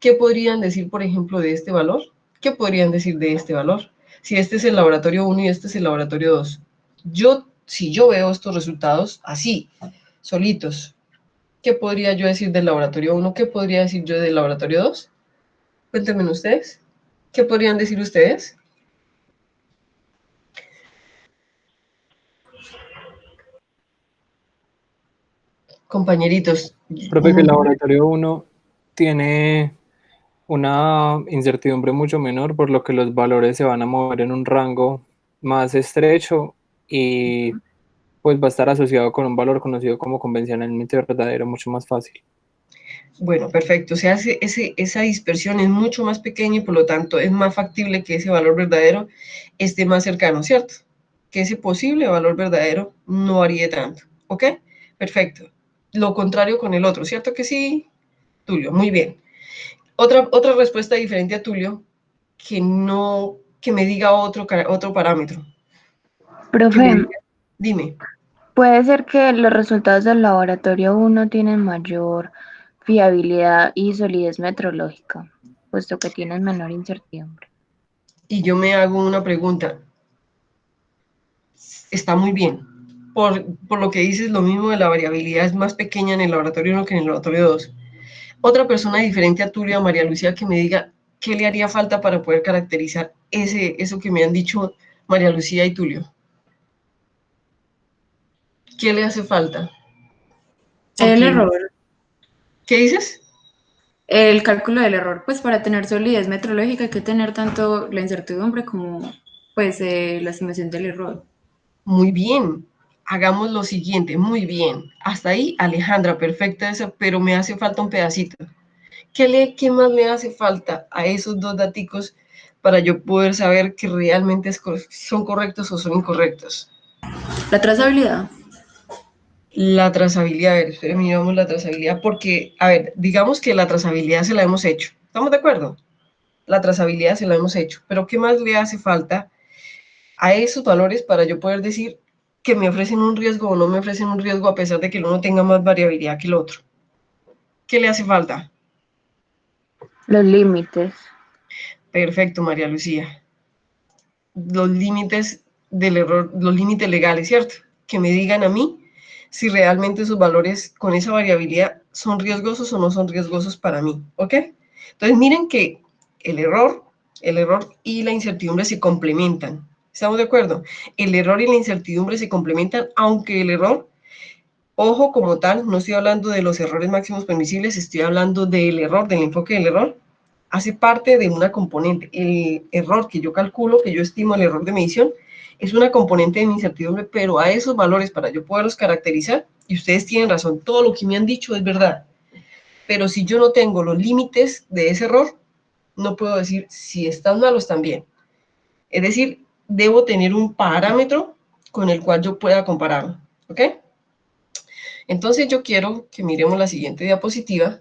¿Qué podrían decir, por ejemplo, de este valor? ¿Qué podrían decir de este valor? Si este es el laboratorio 1 y este es el laboratorio 2. Si yo veo estos resultados así, solitos, ¿qué podría yo decir del laboratorio 1? ¿Qué podría decir yo del laboratorio 2? Cuéntenme ustedes. ¿Qué podrían decir ustedes? Compañeritos. Profe, que el laboratorio 1 tiene una incertidumbre mucho menor, por lo que los valores se van a mover en un rango más estrecho y pues va a estar asociado con un valor conocido como convencionalmente verdadero, mucho más fácil. Bueno, perfecto. O sea, esa dispersión es mucho más pequeña y por lo tanto es más factible que ese valor verdadero esté más cercano, ¿cierto? Que ese posible valor verdadero no varíe tanto. ¿Ok? Perfecto. Lo contrario con el otro, ¿cierto que sí, Tulio? Muy bien. Otra respuesta diferente a Tulio, que me diga otro parámetro. Profe, Dime. puede ser que los resultados del laboratorio 1 tienen mayor fiabilidad y solidez metrológica, puesto que tienen menor incertidumbre. Y yo me hago una pregunta. Está muy bien. Por lo que dices, lo mismo de la variabilidad es más pequeña en el laboratorio 1 que en el laboratorio 2. Otra persona diferente a Tulio, a María Lucía, que me diga qué le haría falta para poder caracterizar eso que me han dicho María Lucía y Tulio. ¿Qué le hace falta? El Porque, error, ¿qué dices? el cálculo del error, pues para tener solidez metrológica hay que tener tanto la incertidumbre como pues la estimación del error. Muy bien. Hagamos lo siguiente, muy bien. Hasta ahí, Alejandra, perfecta esa, pero me hace falta un pedacito. ¿Qué más le hace falta a esos dos daticos para yo poder saber que realmente son correctos o son incorrectos? La trazabilidad. La trazabilidad, a ver, miramos la trazabilidad, porque, a ver, digamos que la trazabilidad se la hemos hecho. ¿Estamos de acuerdo? La trazabilidad se la hemos hecho, pero ¿qué más le hace falta a esos valores para yo poder decir que me ofrecen un riesgo o no me ofrecen un riesgo a pesar de que el uno tenga más variabilidad que el otro? ¿Qué le hace falta? Los límites. Perfecto, María Lucía. Los límites del error, los límites legales, ¿cierto? Que me digan a mí si realmente esos valores con esa variabilidad son riesgosos o no son riesgosos para mí, ¿ok? Entonces miren que el error y la incertidumbre se complementan. ¿Estamos de acuerdo? El error y la incertidumbre se complementan, aunque el error, ojo como tal, no estoy hablando de los errores máximos permisibles, estoy hablando del error, del enfoque del error, hace parte de una componente. El error que yo calculo, que yo estimo el error de medición, es una componente de mi incertidumbre, pero a esos valores, para yo poderlos caracterizar, y ustedes tienen razón, todo lo que me han dicho es verdad, pero si yo no tengo los límites de ese error, no puedo decir si están mal o están bien. Es decir, debo tener un parámetro con el cual yo pueda compararlo, ¿ok? Entonces yo quiero que miremos la siguiente diapositiva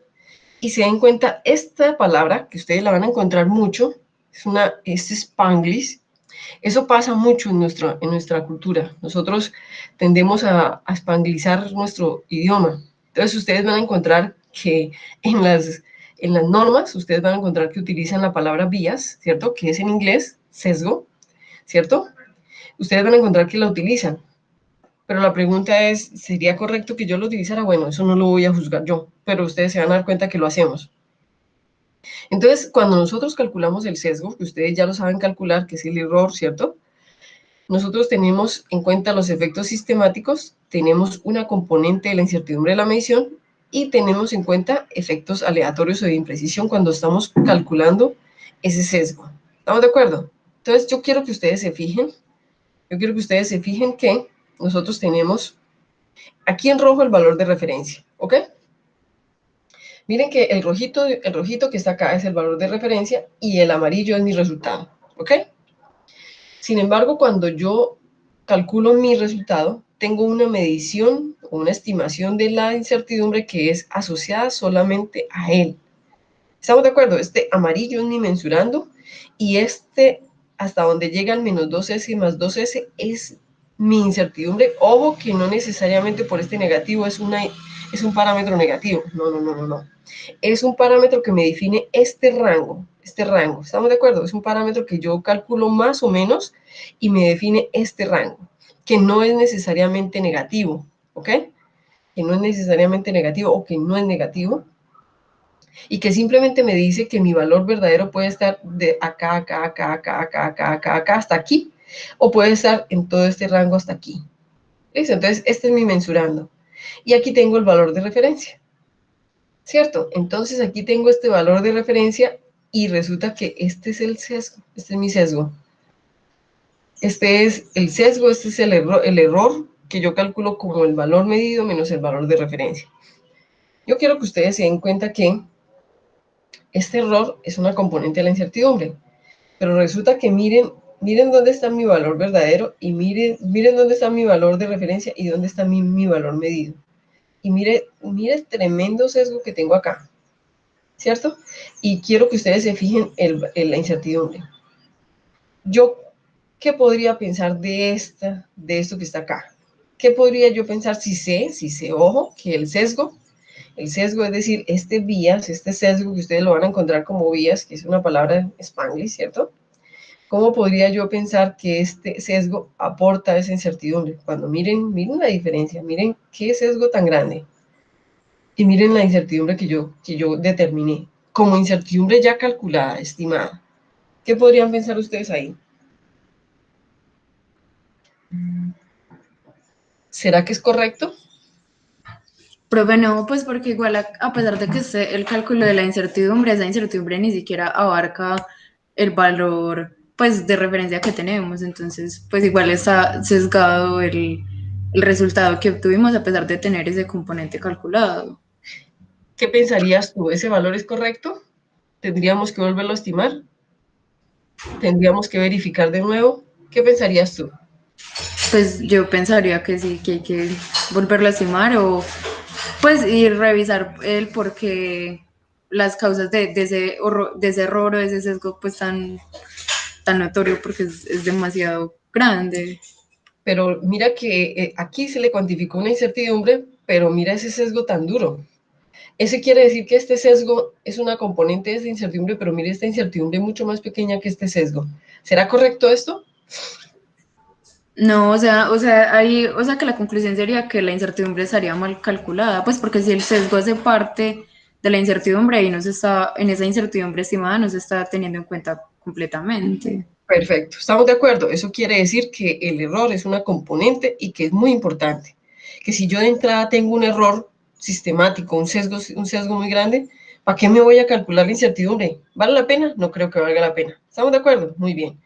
y se den cuenta esta palabra, que ustedes la van a encontrar mucho, es Spanglish. Eso pasa mucho en nuestra cultura. Nosotros tendemos a spanglizar nuestro idioma. Entonces ustedes van a encontrar que en las normas, ustedes van a encontrar que utilizan la palabra bias, ¿cierto? Que es en inglés sesgo, ¿cierto? Ustedes van a encontrar que la utilizan. Pero la pregunta es, ¿sería correcto que yo lo utilizara? Bueno, eso no lo voy a juzgar yo, pero ustedes se van a dar cuenta que lo hacemos. Entonces, cuando nosotros calculamos el sesgo, que ustedes ya lo saben calcular, que es el error, ¿cierto? Nosotros tenemos en cuenta los efectos sistemáticos, tenemos una componente de la incertidumbre de la medición y tenemos en cuenta efectos aleatorios o de imprecisión cuando estamos calculando ese sesgo. ¿Estamos de acuerdo? Entonces, yo quiero que ustedes se fijen que nosotros tenemos aquí en rojo el valor de referencia, ¿ok? Miren que el rojito que está acá es el valor de referencia y el amarillo es mi resultado, ¿ok? Sin embargo, cuando yo calculo mi resultado, tengo una medición o una estimación de la incertidumbre que es asociada solamente a él. ¿Estamos de acuerdo? Este amarillo es mi mensurando y este hasta donde llega el menos 2S más 2S es mi incertidumbre. Ojo que no necesariamente por este negativo es un parámetro negativo. No. Es un parámetro que me define este rango. ¿Estamos de acuerdo? Es un parámetro que yo calculo más o menos y me define este rango, que no es necesariamente negativo, ¿ok? Que no es necesariamente negativo o que no es negativo, y que simplemente me dice que mi valor verdadero puede estar de acá, hasta aquí, o puede estar en todo este rango hasta aquí. ¿Listo? Entonces, este es mi mensurando. Y aquí tengo el valor de referencia, ¿cierto? Entonces, aquí tengo este valor de referencia y resulta que este es el sesgo, este es mi sesgo. Este es el sesgo, este es el error que yo calculo como el valor medido menos el valor de referencia. Yo quiero que ustedes se den cuenta que este error es una componente de la incertidumbre, pero resulta que miren dónde está mi valor verdadero y miren dónde está mi valor de referencia y dónde está mi valor medido. Y mire el tremendo sesgo que tengo acá, ¿cierto? Y quiero que ustedes se fijen en la incertidumbre. Yo, ¿qué podría pensar de esto que está acá? ¿Qué podría yo pensar si sé, ojo, que el sesgo, es decir, este bias, este sesgo que ustedes lo van a encontrar como bias, que es una palabra Spanglish, ¿cierto? ¿Cómo podría yo pensar que este sesgo aporta esa incertidumbre? Cuando miren la diferencia, miren qué sesgo tan grande. Y miren la incertidumbre que yo determiné, como incertidumbre ya calculada, estimada. ¿Qué podrían pensar ustedes ahí? ¿Será que es correcto? Profe, no, pues porque igual a pesar de que esté el cálculo de la incertidumbre, esa incertidumbre ni siquiera abarca el valor pues de referencia que tenemos, entonces pues igual está sesgado el resultado que obtuvimos a pesar de tener ese componente calculado. ¿Qué pensarías tú? ¿Ese valor es correcto? ¿Tendríamos que volverlo a estimar? ¿Tendríamos que verificar de nuevo? ¿Qué pensarías tú? Pues yo pensaría que sí, que hay que volverlo a estimar o pues y revisar el por qué las causas de ese error o de ese sesgo pues tan notorio porque es demasiado grande. Pero mira que aquí se le cuantificó una incertidumbre, pero mira ese sesgo tan duro. Ese quiere decir que este sesgo es una componente de esa incertidumbre, pero mire esta incertidumbre mucho más pequeña que este sesgo. ¿Será correcto esto? No, o sea que la conclusión sería que la incertidumbre estaría mal calculada, pues porque si el sesgo hace parte de la incertidumbre y no se está, en esa incertidumbre estimada no se está teniendo en cuenta completamente. Perfecto, estamos de acuerdo. Eso quiere decir que el error es una componente y que es muy importante. Que si yo de entrada tengo un error sistemático, un sesgo muy grande, ¿para qué me voy a calcular la incertidumbre? ¿Vale la pena? No creo que valga la pena. ¿Estamos de acuerdo? Muy bien.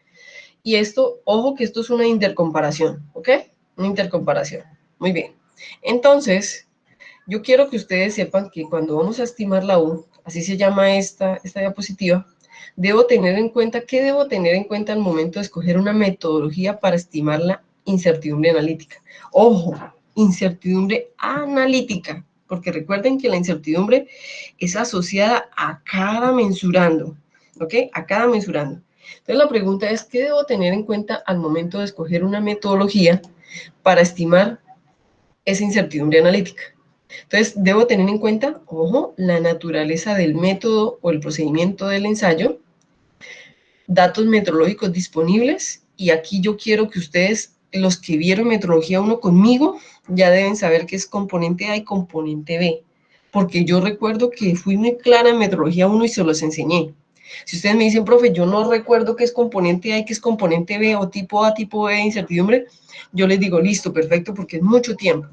Y esto, ojo que esto es una intercomparación, ¿ok? Una intercomparación. Muy bien. Entonces, yo quiero que ustedes sepan que cuando vamos a estimar la U, así se llama esta diapositiva, ¿qué debo tener en cuenta al momento de escoger una metodología para estimar la incertidumbre analítica? Ojo, incertidumbre analítica, porque recuerden que la incertidumbre es asociada a cada mensurando, ¿ok? A cada mensurando. Entonces la pregunta es, ¿qué debo tener en cuenta al momento de escoger una metodología para estimar esa incertidumbre analítica? Entonces, debo tener en cuenta, ojo, la naturaleza del método o el procedimiento del ensayo, datos metrológicos disponibles, y aquí yo quiero que ustedes, los que vieron Metrología 1 conmigo, ya deben saber que es componente A y componente B, porque yo recuerdo que fui muy clara en Metrología 1 y se los enseñé. Si ustedes me dicen, profe, yo no recuerdo qué es componente A y qué es componente B, o tipo A, tipo B de incertidumbre, yo les digo, listo, perfecto, porque es mucho tiempo.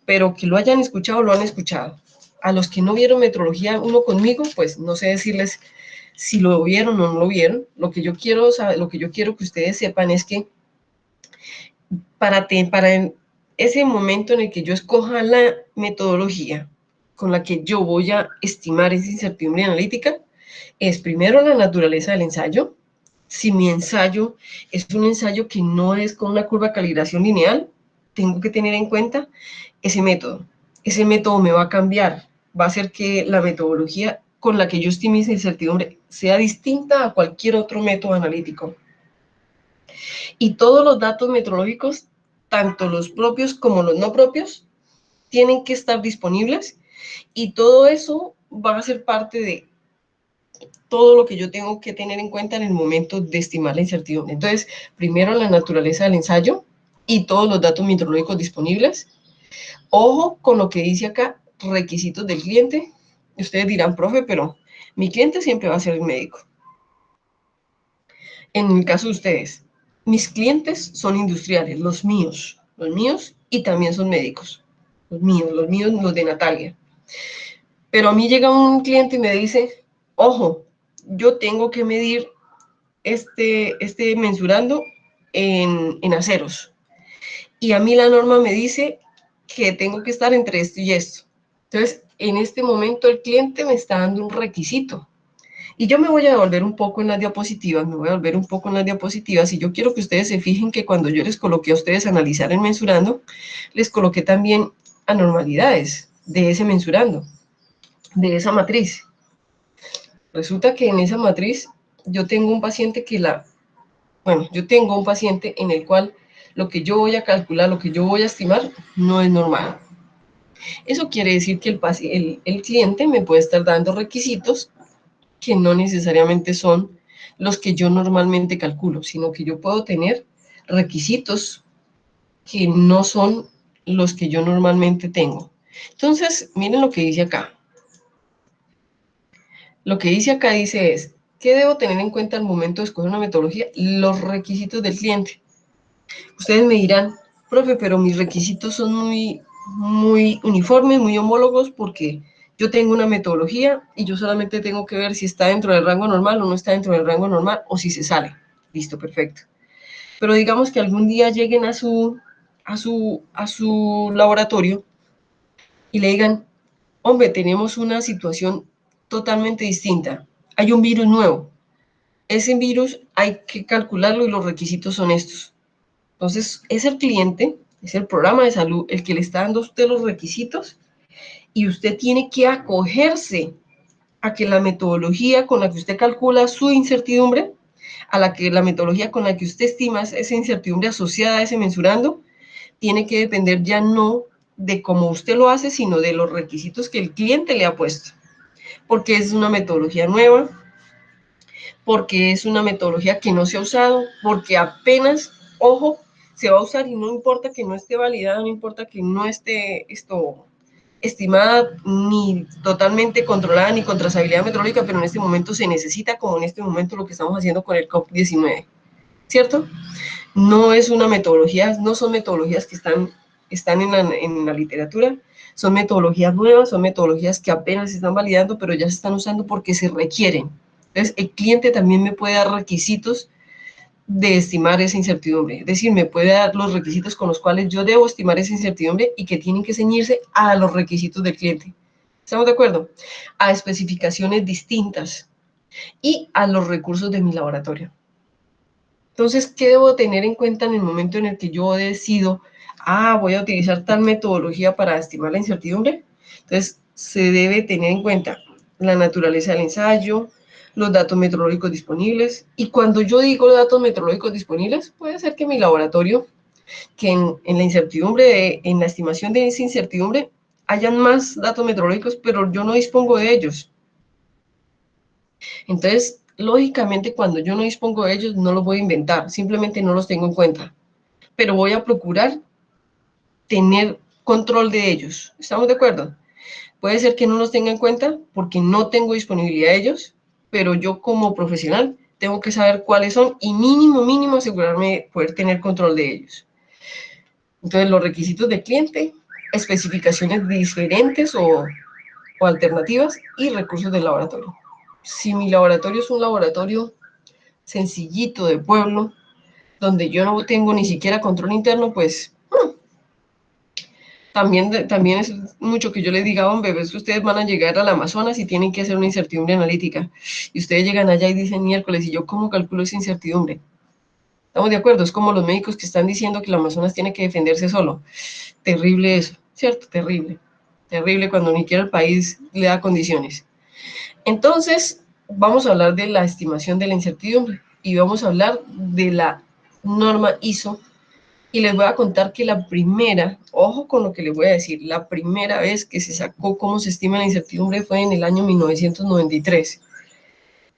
Pero que lo hayan escuchado, lo han escuchado. A los que no vieron Metrología 1 conmigo, pues no sé decirles si lo vieron o no lo vieron. Lo que yo quiero saber, lo que yo quiero que ustedes sepan es que para ese momento en el que yo escoja la metodología con la que yo voy a estimar esa incertidumbre analítica, es primero la naturaleza del ensayo. Si mi ensayo es un ensayo que no es con una curva de calibración lineal, tengo que tener en cuenta ese método. Ese método me va a cambiar, va a hacer que la metodología con la que yo estime esa incertidumbre sea distinta a cualquier otro método analítico. Y todos los datos metrológicos, tanto los propios como los no propios, tienen que estar disponibles, y todo eso va a ser parte de todo lo que yo tengo que tener en cuenta en el momento de estimar la incertidumbre. Entonces, primero la naturaleza del ensayo y todos los datos metrológicos disponibles. Ojo con lo que dice acá, requisitos del cliente. Ustedes dirán, profe, pero mi cliente siempre va a ser el médico. En el caso de ustedes, mis clientes son industriales, los míos, y también son médicos. Los míos, los de Natalia. Pero a mí llega un cliente y me dice, ojo, yo tengo que medir este mensurando en aceros. Y a mí la norma me dice que tengo que estar entre esto y esto. Entonces, en este momento el cliente me está dando un requisito. Y yo me voy a devolver un poco en las diapositivas, y yo quiero que ustedes se fijen que cuando yo les coloqué a ustedes analizar el mensurando, les coloqué también anormalidades de ese mensurando, de esa matriz. Resulta que en esa matriz yo tengo un paciente en el cual lo que yo voy a calcular, lo que yo voy a estimar, no es normal. Eso quiere decir que el cliente me puede estar dando requisitos que no necesariamente son los que yo normalmente calculo, sino que yo puedo tener requisitos que no son los que yo normalmente tengo. Entonces, miren lo que dice acá. Lo que dice acá es, ¿qué debo tener en cuenta al momento de escoger una metodología? Los requisitos del cliente. Ustedes me dirán, profe, pero mis requisitos son muy uniformes, muy homólogos, porque yo tengo una metodología y yo solamente tengo que ver si está dentro del rango normal o no está dentro del rango normal, o si se sale. Listo, perfecto. Pero digamos que algún día lleguen a su laboratorio y le digan, hombre, tenemos una situación totalmente distinta. Hay un virus nuevo. Ese virus hay que calcularlo y los requisitos son estos. Entonces, es el cliente, es el programa de salud el que le está dando a usted los requisitos, y usted tiene que acogerse a que la metodología con la que usted calcula su incertidumbre, la metodología con la que usted estima esa incertidumbre asociada a ese mensurando, tiene que depender ya no de cómo usted lo hace, sino de los requisitos que el cliente le ha puesto. Porque es una metodología nueva, porque es una metodología que no se ha usado, porque apenas, ojo, se va a usar y no importa que no esté validada, no importa que no esté estimada ni totalmente controlada ni con trazabilidad meteorológica, pero en este momento se necesita, como en este momento lo que estamos haciendo con el COP19, ¿cierto? No es una metodología, no son metodologías que están en la literatura, son metodologías nuevas, son metodologías que apenas se están validando, pero ya se están usando porque se requieren. Entonces, el cliente también me puede dar requisitos de estimar esa incertidumbre, es decir, me puede dar los requisitos con los cuales yo debo estimar esa incertidumbre y que tienen que ceñirse a los requisitos del cliente. ¿Estamos de acuerdo? A especificaciones distintas y a los recursos de mi laboratorio. Entonces, ¿qué debo tener en cuenta en el momento en el que yo decido, voy a utilizar tal metodología para estimar la incertidumbre? Entonces, se debe tener en cuenta la naturaleza del ensayo, los datos meteorológicos disponibles. Y cuando yo digo datos meteorológicos disponibles, puede ser que mi laboratorio, que en la incertidumbre, en la estimación de esa incertidumbre, hayan más datos meteorológicos, pero yo no dispongo de ellos. Entonces, lógicamente, cuando yo no dispongo de ellos, no los voy a inventar, simplemente no los tengo en cuenta. Pero voy a procurar tener control de ellos. ¿Estamos de acuerdo? Puede ser que no los tenga en cuenta porque no tengo disponibilidad de ellos, pero yo como profesional tengo que saber cuáles son y mínimo asegurarme de poder tener control de ellos. Entonces, los requisitos del cliente, especificaciones diferentes o alternativas y recursos del laboratorio. Si mi laboratorio es un laboratorio sencillito de pueblo, donde yo no tengo ni siquiera control interno, pues también es mucho que yo les diga, hombre, ves que ustedes van a llegar al Amazonas y tienen que hacer una incertidumbre analítica. Y ustedes llegan allá y dicen miércoles, ¿y yo cómo calculo esa incertidumbre? ¿Estamos de acuerdo? Es como los médicos que están diciendo que el Amazonas tiene que defenderse solo. Terrible eso, ¿cierto? Terrible. Terrible cuando ni siquiera el país le da condiciones. Entonces, vamos a hablar de la estimación de la incertidumbre y vamos a hablar de la norma ISO. Y les voy a contar que la primera, ojo con lo que les voy a decir, la primera vez que se sacó cómo se estima la incertidumbre fue en el año 1993.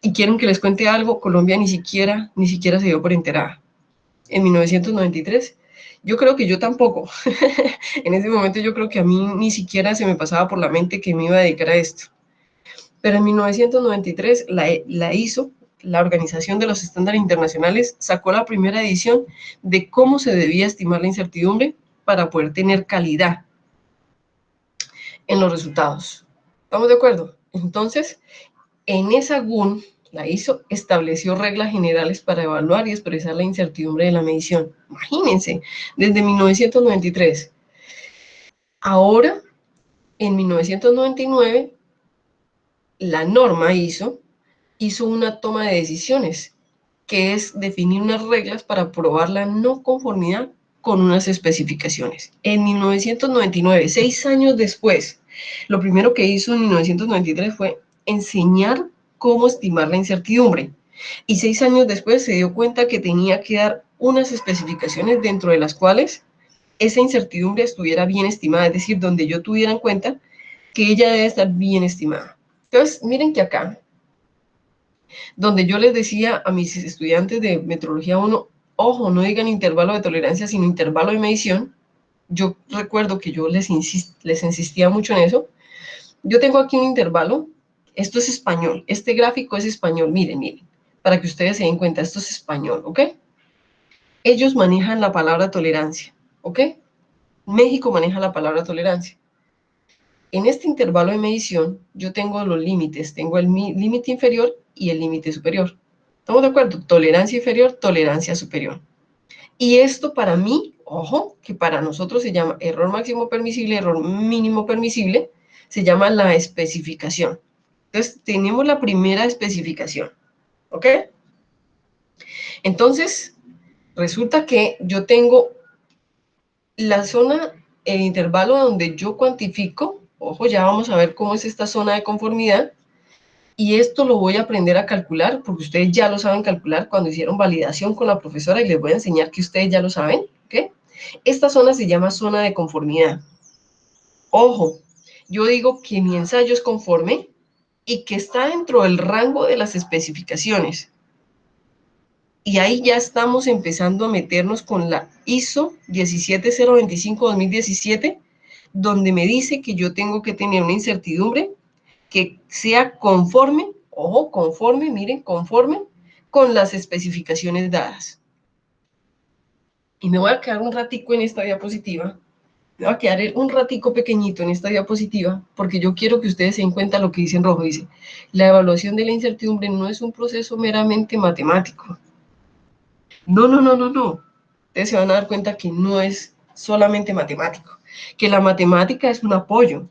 Y quieren que les cuente algo, Colombia ni siquiera se dio por enterada. En 1993, yo creo que yo tampoco. En ese momento yo creo que a mí ni siquiera se me pasaba por la mente que me iba a dedicar a esto. Pero en 1993 la ISO, la Organización de los Estándares Internacionales, sacó la primera edición de cómo se debía estimar la incertidumbre para poder tener calidad en los resultados. ¿Estamos de acuerdo? Entonces, en esa GUN, la ISO estableció reglas generales para evaluar y expresar la incertidumbre de la medición. Imagínense, desde 1993. Ahora, en 1999, la norma hizo una toma de decisiones, que es definir unas reglas para probar la no conformidad con unas especificaciones. En 1999, 6 años después, lo primero que hizo en 1993 fue enseñar cómo estimar la incertidumbre. Y 6 años después se dio cuenta que tenía que dar unas especificaciones dentro de las cuales esa incertidumbre estuviera bien estimada, es decir, donde yo tuviera en cuenta que ella debe estar bien estimada. Entonces, miren que acá, donde yo les decía a mis estudiantes de Metrología 1, ojo, no digan intervalo de tolerancia, sino intervalo de medición. Yo recuerdo que yo les insistía mucho en eso. Yo tengo aquí un intervalo, esto es español, este gráfico es español, miren, para que ustedes se den cuenta, esto es español, ¿ok? Ellos manejan la palabra tolerancia, ¿ok? México maneja la palabra tolerancia. En este intervalo de medición, yo tengo los límites, tengo el límite inferior y el límite superior. ¿Estamos de acuerdo? Tolerancia inferior, tolerancia superior. Y esto para mí, ojo, que para nosotros se llama error máximo permisible, error mínimo permisible, se llama la especificación. Entonces, tenemos la primera especificación, ¿ok? Entonces, resulta que yo tengo la zona, el intervalo donde yo cuantifico, ojo, ya vamos a ver cómo es esta zona de conformidad, y esto lo voy a aprender a calcular, porque ustedes ya lo saben calcular cuando hicieron validación con la profesora, y les voy a enseñar que ustedes ya lo saben, ¿ok? Esta zona se llama zona de conformidad. Ojo, yo digo que mi ensayo es conforme y que está dentro del rango de las especificaciones. Y ahí ya estamos empezando a meternos con la ISO 17025-2017, donde me dice que yo tengo que tener una incertidumbre que sea conforme, ojo, conforme, miren, conforme con las especificaciones dadas. Y me voy a quedar un ratico en esta diapositiva. Me voy a quedar un ratico pequeñito en esta diapositiva, porque yo quiero que ustedes se den cuenta lo que dice en rojo. Dice, la evaluación de la incertidumbre no es un proceso meramente matemático. No, no, no, no, no. Ustedes se van a dar cuenta que no es solamente matemático, que la matemática es un apoyo.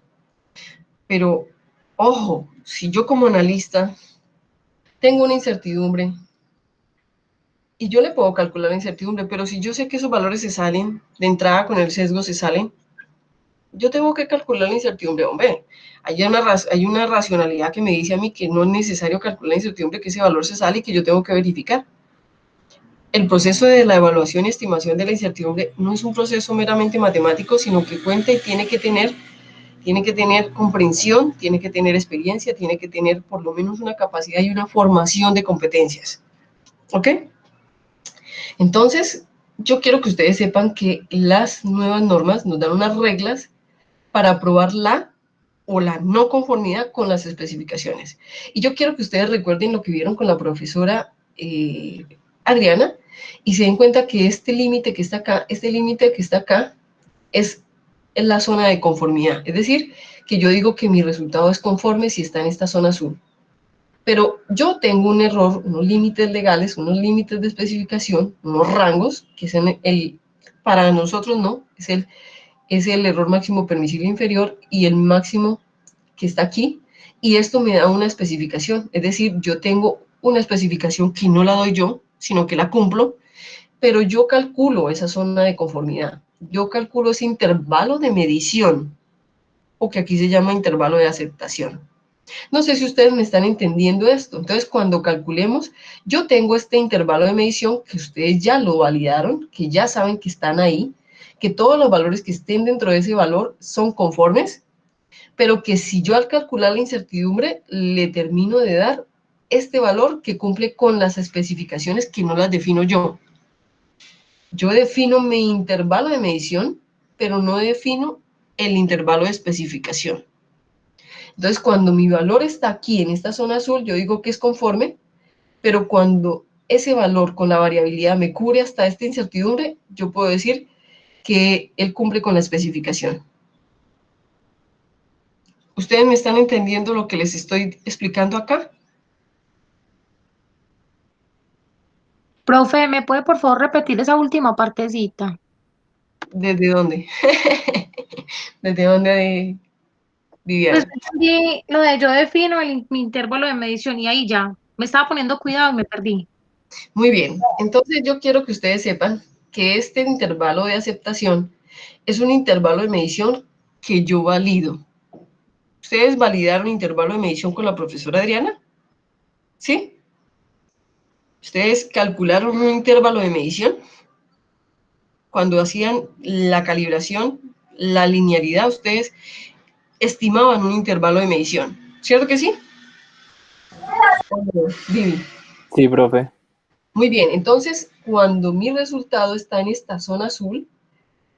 Pero, ojo, si yo como analista tengo una incertidumbre, y yo le puedo calcular la incertidumbre, pero si yo sé que esos valores se salen, de entrada con el sesgo se salen, yo tengo que calcular la incertidumbre. Hombre, hay una racionalidad que me dice a mí que no es necesario calcular la incertidumbre, que ese valor se sale y que yo tengo que verificar. El proceso de la evaluación y estimación de la incertidumbre no es un proceso meramente matemático, sino que cuenta y tiene que tener comprensión, tiene que tener experiencia, tiene que tener por lo menos una capacidad y una formación de competencias. ¿Ok? Entonces, yo quiero que ustedes sepan que las nuevas normas nos dan unas reglas para probar la o la no conformidad con las especificaciones. Y yo quiero que ustedes recuerden lo que vieron con la profesora Adriana y se den cuenta que este límite que está acá, es en la zona de conformidad. Es decir, que yo digo que mi resultado es conforme si está en esta zona azul. Pero yo tengo un error, unos límites legales, unos límites de especificación, unos rangos, que es para nosotros no, es el error máximo permisible inferior y el máximo que está aquí, y esto me da una especificación, es decir, yo tengo una especificación que no la doy yo, sino que la cumplo, pero yo calculo esa zona de conformidad, yo calculo ese intervalo de medición, o que aquí se llama intervalo de aceptación. No sé si ustedes me están entendiendo esto. Entonces, cuando calculemos, yo tengo este intervalo de medición que ustedes ya lo validaron, que ya saben que están ahí, que todos los valores que estén dentro de ese valor son conformes, pero que si yo al calcular la incertidumbre le termino de dar este valor que cumple con las especificaciones que no las defino yo. Yo defino mi intervalo de medición, pero no defino el intervalo de especificación. Entonces, cuando mi valor está aquí, en esta zona azul, yo digo que es conforme, pero cuando ese valor con la variabilidad me cubre hasta esta incertidumbre, yo puedo decir que él cumple con la especificación. ¿Ustedes me están entendiendo lo que les estoy explicando acá? Profe, ¿me puede por favor repetir esa última partecita? ¿Desde dónde? ¿Desde dónde, Pues Viviana? entendí lo de yo defino mi intervalo de medición y ahí ya. Me estaba poniendo cuidado y me perdí. Muy bien. Entonces yo quiero que ustedes sepan que este intervalo de aceptación es un intervalo de medición que yo valido. ¿Ustedes validaron intervalo de medición con la profesora Adriana? ¿Sí? ¿Ustedes calcularon un intervalo de medición? Cuando hacían la calibración, la linealidad, ustedes estimaban un intervalo de medición. ¿Cierto que sí? Vivi. Sí, profe. Muy bien, entonces cuando mi resultado está en esta zona azul,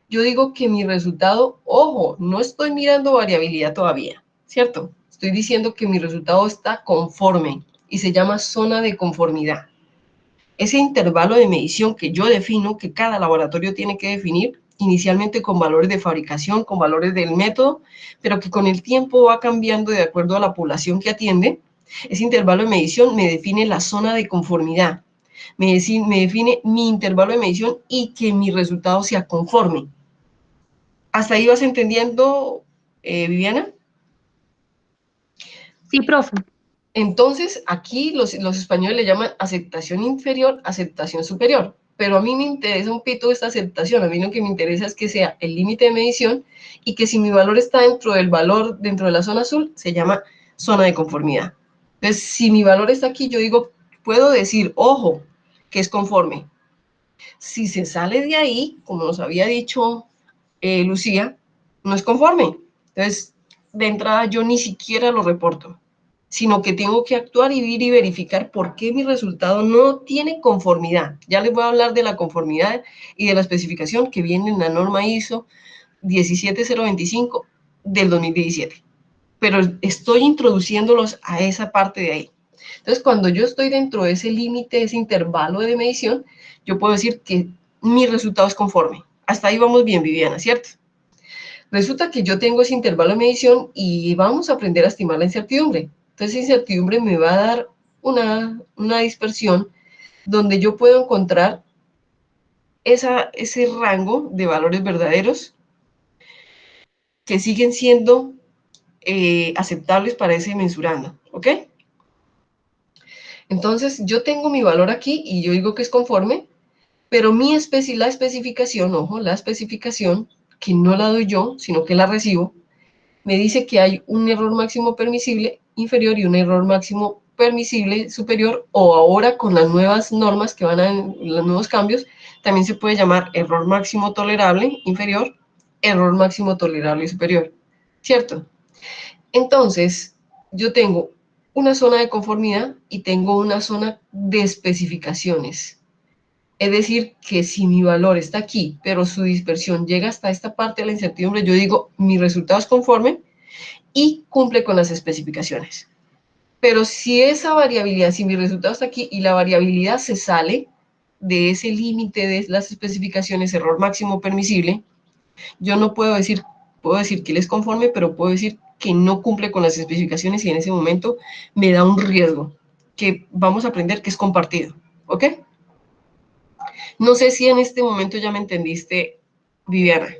yo digo que mi resultado, ojo, no estoy mirando variabilidad todavía, ¿cierto? Estoy diciendo que mi resultado está conforme y se llama zona de conformidad. Ese intervalo de medición que yo defino, que cada laboratorio tiene que definir, inicialmente con valores de fabricación, con valores del método, pero que con el tiempo va cambiando de acuerdo a la población que atiende, ese intervalo de medición me define la zona de conformidad, me define mi intervalo de medición y que mi resultado sea conforme. ¿Hasta ahí vas entendiendo, Viviana? Sí, profe. Entonces, aquí los españoles le llaman aceptación inferior, aceptación superior. Pero a mí me interesa un pito esta aceptación. A mí lo que me interesa es que sea el límite de medición y que si mi valor está dentro del valor, dentro de la zona azul, se llama zona de conformidad. Entonces, si mi valor está aquí, yo digo, puedo decir, ojo, que es conforme. Si se sale de ahí, como nos había dicho Lucía, no es conforme. Entonces, de entrada, yo ni siquiera lo reporto. sino que tengo que actuar y ir y verificar por qué mi resultado no tiene conformidad. Ya les voy a hablar de la conformidad y de la especificación que viene en la norma ISO 17025 del 2017. Pero estoy introduciéndolos a esa parte de ahí. Entonces, cuando yo estoy dentro de ese límite, ese intervalo de medición, yo puedo decir que mi resultado es conforme. Hasta ahí vamos bien, Viviana, ¿cierto? Resulta que yo tengo ese intervalo de medición y vamos a aprender a estimar la incertidumbre. Entonces, esa incertidumbre me va a dar una dispersión donde yo puedo encontrar ese rango de valores verdaderos que siguen siendo aceptables para ese mensurando, ¿ok? Entonces, yo tengo mi valor aquí y yo digo que es conforme, pero la especificación, ojo, la especificación, que no la doy yo, sino que la recibo, me dice que hay un error máximo permisible inferior y un error máximo permisible superior, o ahora con las nuevas normas que van a, los nuevos cambios, también se puede llamar error máximo tolerable inferior, error máximo tolerable superior, ¿cierto? Entonces, yo tengo una zona de conformidad y tengo una zona de especificaciones. Es decir, que si mi valor está aquí, pero su dispersión llega hasta esta parte de la incertidumbre, yo digo, mi resultado es conforme y cumple con las especificaciones. Pero si esa variabilidad, si mi resultado está aquí y la variabilidad se sale de ese límite de las especificaciones, error máximo permisible, yo no puedo decir que él es conforme, pero puedo decir que no cumple con las especificaciones y en ese momento me da un riesgo que vamos a aprender que es compartido, ¿ok? No sé si en este momento ya me entendiste, Viviana.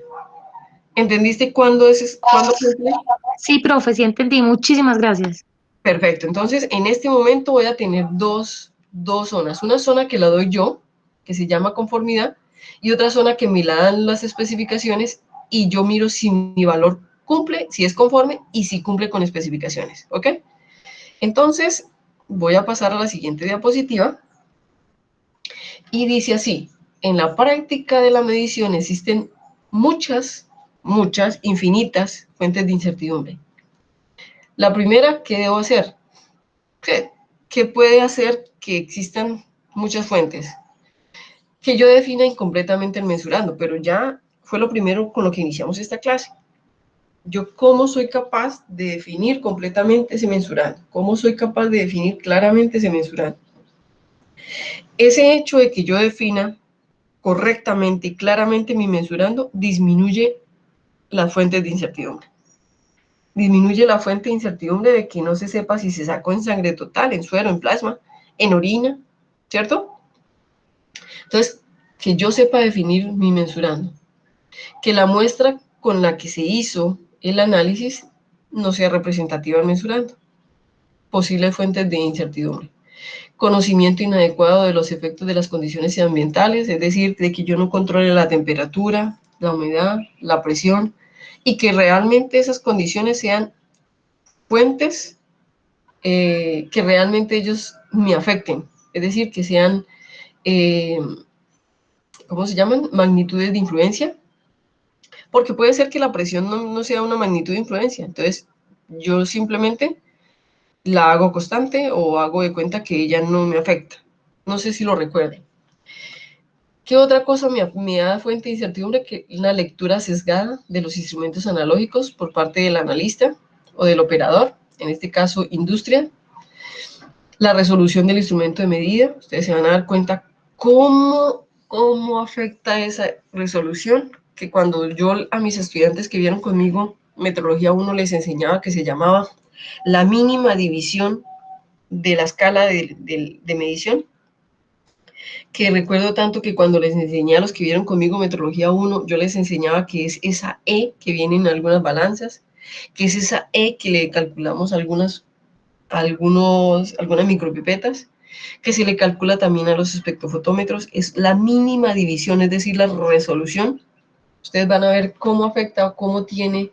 ¿Entendiste cuándo cumple? Sí, profe, sí entendí. Muchísimas gracias. Perfecto. Entonces, en este momento voy a tener dos zonas. Una zona que la doy yo, que se llama conformidad, y otra zona que me la dan las especificaciones y yo miro si mi valor cumple, si es conforme y si cumple con especificaciones. ¿Ok? Entonces, voy a pasar a la siguiente diapositiva y dice así: en la práctica de la medición existen muchas, infinitas fuentes de incertidumbre. La primera, ¿qué debo hacer? ¿Qué puede hacer que existan muchas fuentes? Que yo defina incompletamente el mensurando, pero ya fue lo primero con lo que iniciamos esta clase. Yo, ¿cómo soy capaz de definir completamente ese mensurando? ¿Cómo soy capaz de definir claramente ese mensurando? Ese hecho de que yo defina correctamente y claramente mi mensurando disminuye las fuentes de incertidumbre. Disminuye la fuente de incertidumbre de que no se sepa si se sacó en sangre total, en suero, en plasma, en orina, ¿cierto? Entonces, que yo sepa definir mi mensurando. Que la muestra con la que se hizo el análisis no sea representativa del mensurando. Posibles fuentes de incertidumbre. Conocimiento inadecuado de los efectos de las condiciones ambientales, es decir, de que yo no controle la temperatura, la humedad, la presión, y que realmente esas condiciones sean fuentes que realmente ellos me afecten, es decir, que sean, ¿cómo se llaman? Magnitudes de influencia, porque puede ser que la presión no sea una magnitud de influencia, entonces yo simplemente la hago constante o hago de cuenta que ella no me afecta. No sé si lo recuerden. ¿Qué otra cosa me da fuente de incertidumbre? Que una lectura sesgada de los instrumentos analógicos por parte del analista o del operador, en este caso industria. La resolución del instrumento de medida, ustedes se van a dar cuenta cómo afecta esa resolución, que cuando yo a mis estudiantes que vieron conmigo Metrología 1 les enseñaba que se llamaba la mínima división de la escala de medición, que recuerdo tanto que cuando les enseñé a los que vieron conmigo Metrología 1, yo les enseñaba que es esa E que viene en algunas balanzas, que es esa E que le calculamos algunas micropipetas, que se le calcula también a los espectrofotómetros, es la mínima división, es decir, la resolución. Ustedes van a ver cómo afecta o cómo tiene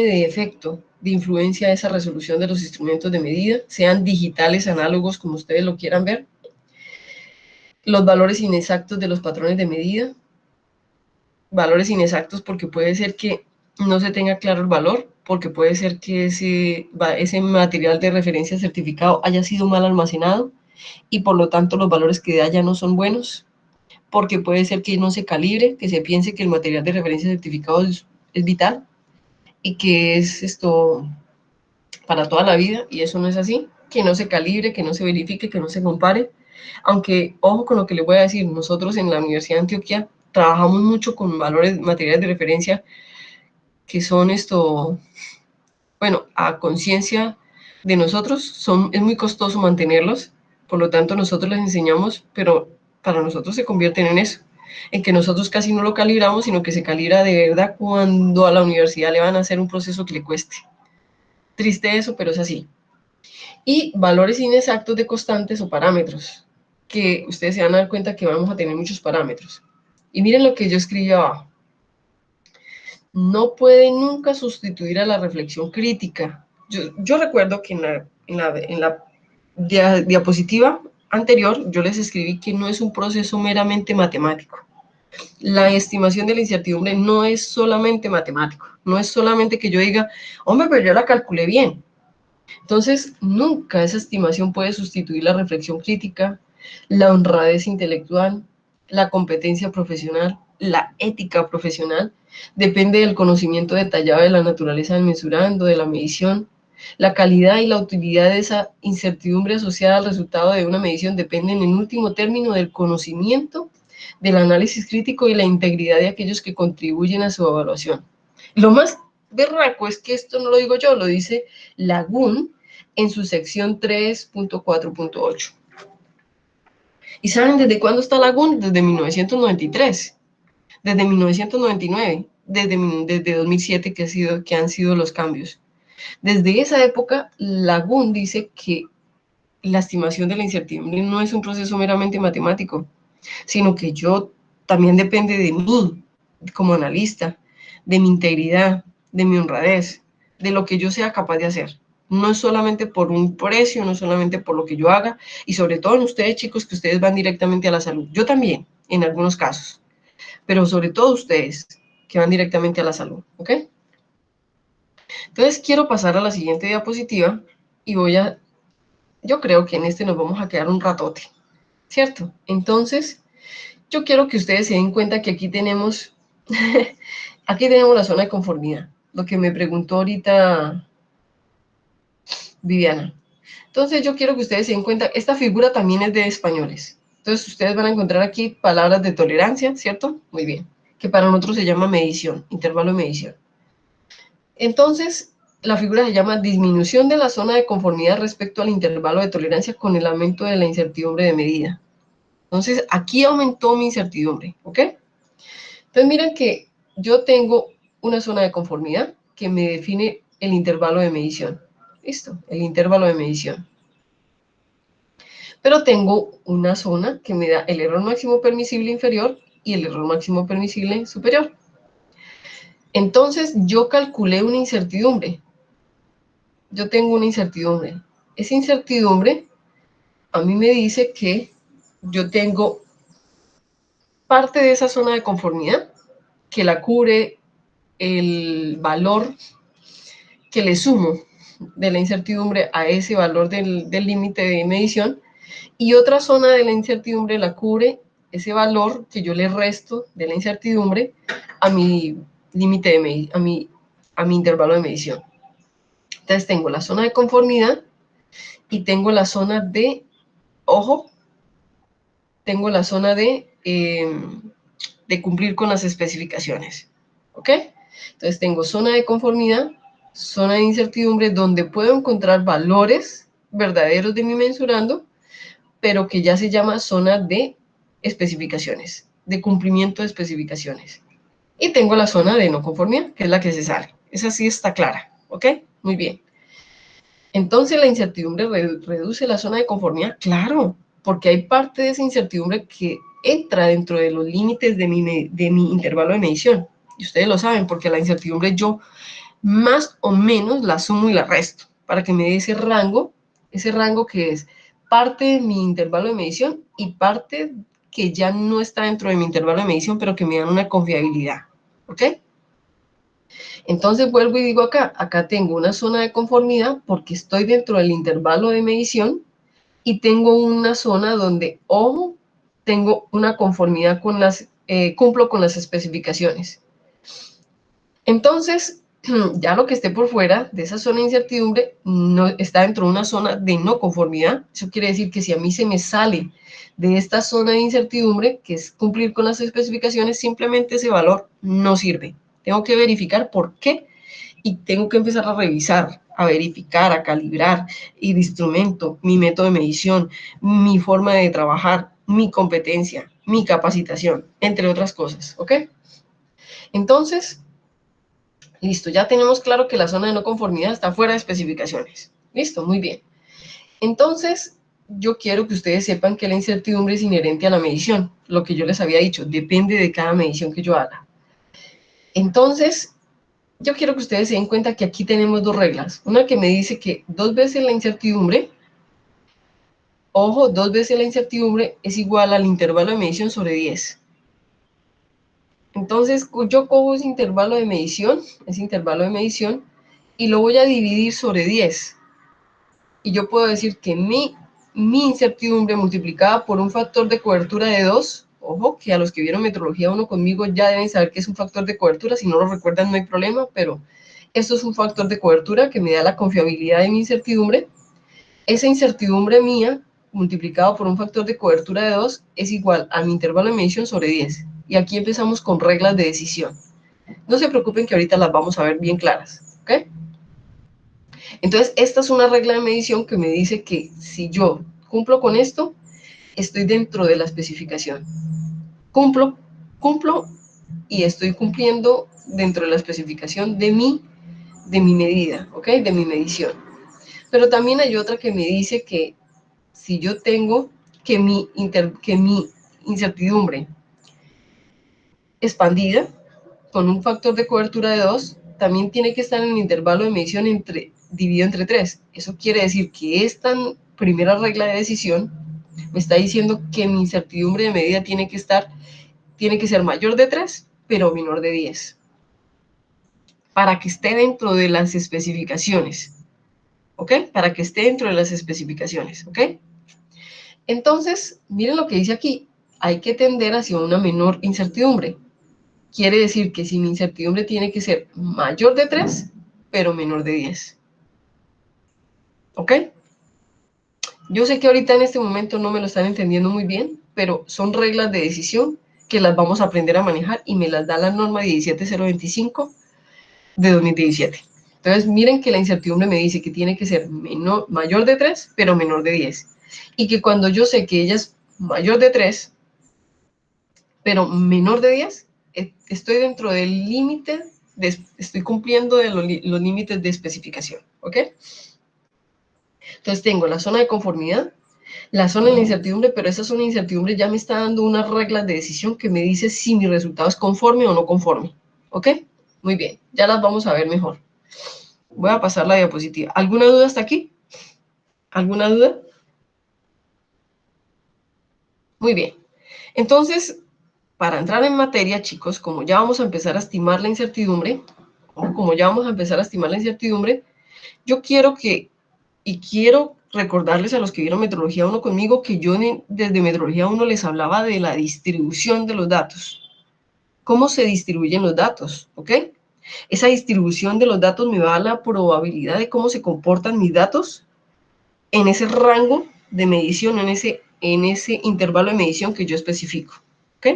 de efecto, de influencia esa resolución de los instrumentos de medida, sean digitales, análogos, como ustedes lo quieran ver. Los valores inexactos de los patrones de medida. Valores inexactos porque puede ser que no se tenga claro el valor, porque puede ser que ese material de referencia certificado haya sido mal almacenado y por lo tanto los valores que da ya no son buenos, porque puede ser que no se calibre, que se piense que el material de referencia certificado es vital y que es esto para toda la vida, y eso no es así, que no se calibre, que no se verifique, que no se compare. Aunque, ojo con lo que les voy a decir, nosotros en la Universidad de Antioquia trabajamos mucho con valores, materiales de referencia que son bueno, a conciencia de nosotros, es muy costoso mantenerlos, por lo tanto nosotros les enseñamos, pero para nosotros se convierten en eso, en que nosotros casi no lo calibramos, sino que se calibra de verdad cuando a la universidad le van a hacer un proceso que le cueste. Triste eso, pero es así. Y valores inexactos de constantes o parámetros, que ustedes se van a dar cuenta que vamos a tener muchos parámetros. Y miren lo que yo escribí abajo. No puede nunca sustituir a la reflexión crítica. Yo recuerdo que en la diapositiva anterior yo les escribí que no es un proceso meramente matemático. La estimación de la incertidumbre no es solamente matemático, no es solamente que yo diga, hombre, pero yo la calculé bien. Entonces, nunca esa estimación puede sustituir la reflexión crítica, la honradez intelectual, la competencia profesional, la ética profesional. Depende del conocimiento detallado de la naturaleza del mensurando, de la medición. La calidad y la utilidad de esa incertidumbre asociada al resultado de una medición dependen en último término del conocimiento, del análisis crítico y la integridad de aquellos que contribuyen a su evaluación. Lo más berraco es que esto no lo digo yo, lo dice Lagún en su sección 3.4.8. ¿Y saben desde cuándo está Lagún? Desde 1993, desde 1999, desde 2007 que han sido los cambios. Desde esa época, Lagún dice que la estimación de la incertidumbre no es un proceso meramente matemático, sino que también depende de mí como analista, de mi integridad, de mi honradez, de lo que yo sea capaz de hacer. No es solamente por un precio, no es solamente por lo que yo haga, y sobre todo en ustedes, chicos, que ustedes van directamente a la salud. Yo también, en algunos casos, pero sobre todo ustedes, que van directamente a la salud, ¿ok? Entonces quiero pasar a la siguiente diapositiva y yo creo que en este nos vamos a quedar un ratote, ¿cierto? Entonces, yo quiero que ustedes se den cuenta que aquí tenemos la zona de conformidad, lo que me preguntó ahorita Viviana. Entonces yo quiero que ustedes se den cuenta, esta figura también es de españoles. Entonces ustedes van a encontrar aquí palabras de tolerancia, ¿cierto? Muy bien. Que para nosotros se llama medición, intervalo de medición. Entonces, la figura se llama disminución de la zona de conformidad respecto al intervalo de tolerancia con el aumento de la incertidumbre de medida. Entonces, aquí aumentó mi incertidumbre, ¿ok? Entonces, miren que yo tengo una zona de conformidad que me define el intervalo de medición. Listo, el intervalo de medición. Pero tengo una zona que me da el error máximo permisible inferior y el error máximo permisible superior. Entonces, yo calculé una incertidumbre. Yo tengo una incertidumbre. Esa incertidumbre a mí me dice que yo tengo parte de esa zona de conformidad que la cubre el valor que le sumo de la incertidumbre a ese valor del límite de medición, y otra zona de la incertidumbre la cubre ese valor que yo le resto de la incertidumbre a mi límite de a mi intervalo de medición. Entonces tengo la zona de conformidad y tengo la zona de, ojo, tengo la zona de cumplir con las especificaciones, ¿ok? Entonces tengo zona de conformidad, zona de incertidumbre, donde puedo encontrar valores verdaderos de mi mensurando, pero que ya se llama zona de especificaciones, de cumplimiento de especificaciones. Y tengo la zona de no conformidad, que es la que se sale. Esa sí está clara, ¿ok? Muy bien. Entonces, ¿la incertidumbre reduce la zona de conformidad? Claro, porque hay parte de esa incertidumbre que entra dentro de los límites de mi intervalo de medición. Y ustedes lo saben, porque la incertidumbre yo más o menos la sumo y la resto, para que me dé ese rango que es parte de mi intervalo de medición y parte que ya no está dentro de mi intervalo de medición, pero que me dan una confiabilidad, ¿ok? Entonces vuelvo y digo acá tengo una zona de conformidad porque estoy dentro del intervalo de medición y tengo una zona donde, ojo, tengo una conformidad con cumplo con las especificaciones. Entonces, ya lo que esté por fuera de esa zona de incertidumbre no está dentro de una zona de no conformidad. Eso quiere decir que si a mí se me sale de esta zona de incertidumbre, que es cumplir con las especificaciones, simplemente ese valor no sirve. Tengo que verificar por qué y tengo que empezar a revisar, a verificar, a calibrar el instrumento, mi método de medición, mi forma de trabajar, mi competencia, mi capacitación, entre otras cosas, ¿ok? Entonces, listo, ya tenemos claro que la zona de no conformidad está fuera de especificaciones. Listo, muy bien. Entonces, yo quiero que ustedes sepan que la incertidumbre es inherente a la medición. Lo que yo les había dicho, depende de cada medición que yo haga. Entonces, yo quiero que ustedes se den cuenta que aquí tenemos dos reglas. Una que me dice que 2 veces la incertidumbre, ojo, 2 veces la incertidumbre es igual al intervalo de medición sobre 10. Entonces, yo cojo ese intervalo de medición, y lo voy a dividir sobre 10. Y yo puedo decir que mi incertidumbre multiplicada por un factor de cobertura de 2, ojo, que a los que vieron Metrología 1 conmigo ya deben saber que es un factor de cobertura, si no lo recuerdan no hay problema, pero esto es un factor de cobertura que me da la confiabilidad de mi incertidumbre. Esa incertidumbre mía, multiplicado por un factor de cobertura de 2, es igual a mi intervalo de medición sobre 10. Y aquí empezamos con reglas de decisión. No se preocupen que ahorita las vamos a ver bien claras, ¿ok? Entonces, esta es una regla de medición que me dice que si yo cumplo con esto, estoy dentro de la especificación. Cumplo y estoy cumpliendo dentro de la especificación de mi medida, ¿ok? De mi medición. Pero también hay otra que me dice que si yo tengo que mi incertidumbre expandida con un factor de cobertura de 2, también tiene que estar en el intervalo de medición dividido entre 3. Eso quiere decir que esta primera regla de decisión me está diciendo que mi incertidumbre de medida tiene que ser mayor de 3, pero menor de 10. Para que esté dentro de las especificaciones. ¿Ok? Para que esté dentro de las especificaciones. ¿Ok? Entonces, miren lo que dice aquí. Hay que tender hacia una menor incertidumbre. Quiere decir que si mi incertidumbre tiene que ser mayor de 3, pero menor de 10. ¿Ok? Yo sé que ahorita en este momento no me lo están entendiendo muy bien, pero son reglas de decisión que las vamos a aprender a manejar y me las da la norma 17025 de 2017. Entonces, miren que la incertidumbre me dice que tiene que ser mayor de 3, pero menor de 10. Y que cuando yo sé que ella es mayor de 3, pero menor de 10, estoy dentro del límite, estoy cumpliendo de los límites de especificación, ¿ok? Entonces tengo la zona de conformidad, la zona de la incertidumbre, pero esa zona de incertidumbre ya me está dando unas reglas de decisión que me dice si mi resultado es conforme o no conforme, ¿ok? Muy bien, ya las vamos a ver mejor. Voy a pasar la diapositiva. ¿Alguna duda hasta aquí? ¿Alguna duda? Muy bien. Entonces, para entrar en materia, chicos, como ya vamos a empezar a estimar la incertidumbre, yo quiero recordarles a los que vieron Metrología 1 conmigo que yo desde Metrología 1 les hablaba de la distribución de los datos. ¿Cómo se distribuyen los datos? ¿Ok? Esa distribución de los datos me va a la probabilidad de cómo se comportan mis datos en ese rango de medición, en ese intervalo de medición que yo especifico. ¿Ok?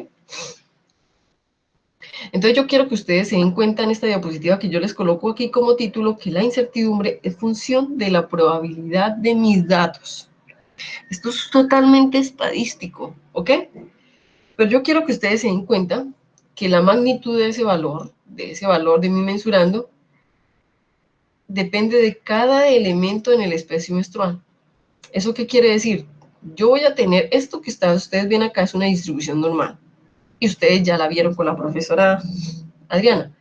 Entonces yo quiero que ustedes se den cuenta en esta diapositiva que yo les coloco aquí como título que la incertidumbre es función de la probabilidad de mis datos. Esto es totalmente estadístico, ¿ok? Pero yo quiero que ustedes se den cuenta que la magnitud de ese valor de mi mensurando, depende de cada elemento en el espacio menstrual. ¿Eso qué quiere decir? Yo voy a tener esto que ustedes ven acá, es una distribución normal. Y ustedes ya la vieron con la profesora Adriana.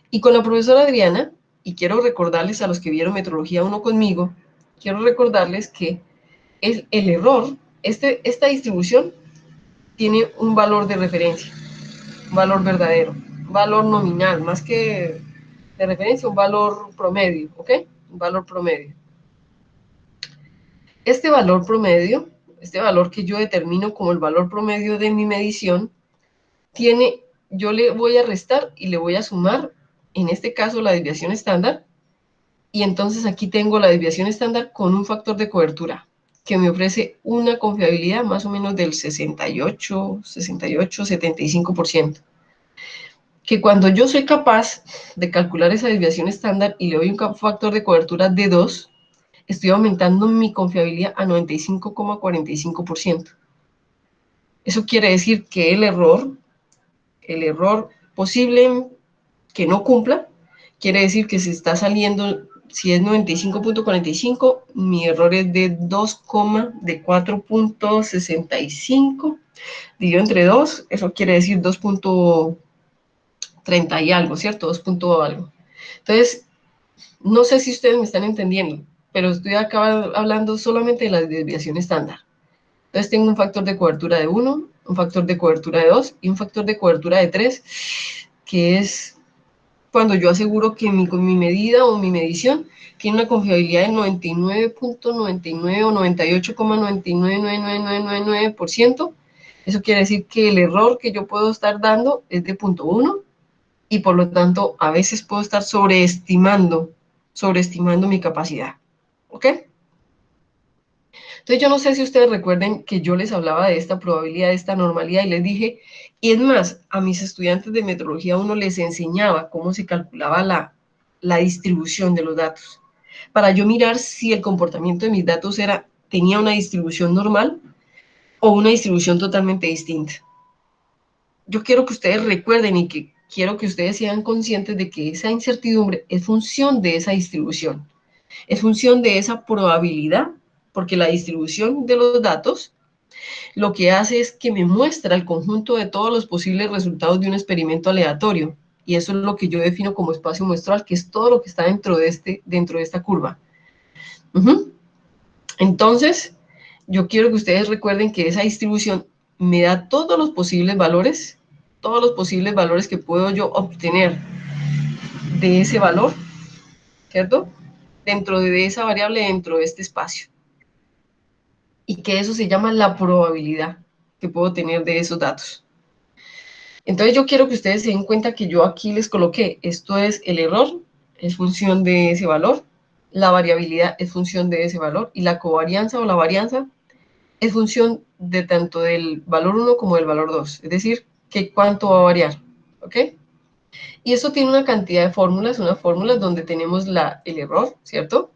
Y con la profesora Adriana, y quiero recordarles a los que vieron Metrología 1 conmigo, quiero recordarles que el error, esta distribución tiene un valor de referencia, un valor verdadero, un valor nominal, más que de referencia, un valor promedio, ¿ok? Un valor promedio. Este valor promedio, este valor que yo determino como el valor promedio de mi medición, yo le voy a restar y le voy a sumar, en este caso, la desviación estándar, y entonces aquí tengo la desviación estándar con un factor de cobertura que me ofrece una confiabilidad más o menos del 68, 75%. Que cuando yo soy capaz de calcular esa desviación estándar y le doy un factor de cobertura de 2, estoy aumentando mi confiabilidad a 95,45%. Eso quiere decir que el error posible que no cumpla, quiere decir que se está saliendo, si es 95,45, mi error es de 4.65, dividido entre 2, eso quiere decir 2.30 y algo, ¿cierto? 2 algo. Entonces, no sé si ustedes me están entendiendo, pero estoy acá hablando solamente de la desviación estándar. Entonces tengo un factor de cobertura de 1, un factor de cobertura de 2 y un factor de cobertura de 3, que es cuando yo aseguro que mi medida o mi medición tiene una confiabilidad del 99.99 o 98,999999%. Eso quiere decir que el error que yo puedo estar dando es de 0.1 y por lo tanto a veces puedo estar sobreestimando mi capacidad. ¿Ok? Entonces yo no sé si ustedes recuerden que yo les hablaba de esta probabilidad, de esta normalidad y les dije, y es más, a mis estudiantes de metrología 1 les enseñaba cómo se calculaba la distribución de los datos, para yo mirar si el comportamiento de mis datos tenía una distribución normal o una distribución totalmente distinta. Yo quiero que ustedes recuerden y que quiero que ustedes sean conscientes de que esa incertidumbre es función de esa distribución, es función de esa probabilidad, porque la distribución de los datos lo que hace es que me muestra el conjunto de todos los posibles resultados de un experimento aleatorio. Y eso es lo que yo defino como espacio muestral, que es todo lo que está dentro de esta curva. Entonces, yo quiero que ustedes recuerden que esa distribución me da todos los posibles valores que puedo yo obtener de ese valor, ¿cierto? Dentro de esa variable, dentro de este espacio. Y que eso se llama la probabilidad que puedo tener de esos datos. Entonces yo quiero que ustedes se den cuenta que yo aquí les coloqué, esto es el error, es función de ese valor, la variabilidad es función de ese valor, y la covarianza o la varianza es función de tanto del valor 1 como del valor 2, es decir, que cuánto va a variar, ¿ok? Y eso tiene una cantidad de fórmulas, unas fórmulas donde tenemos el error, ¿cierto?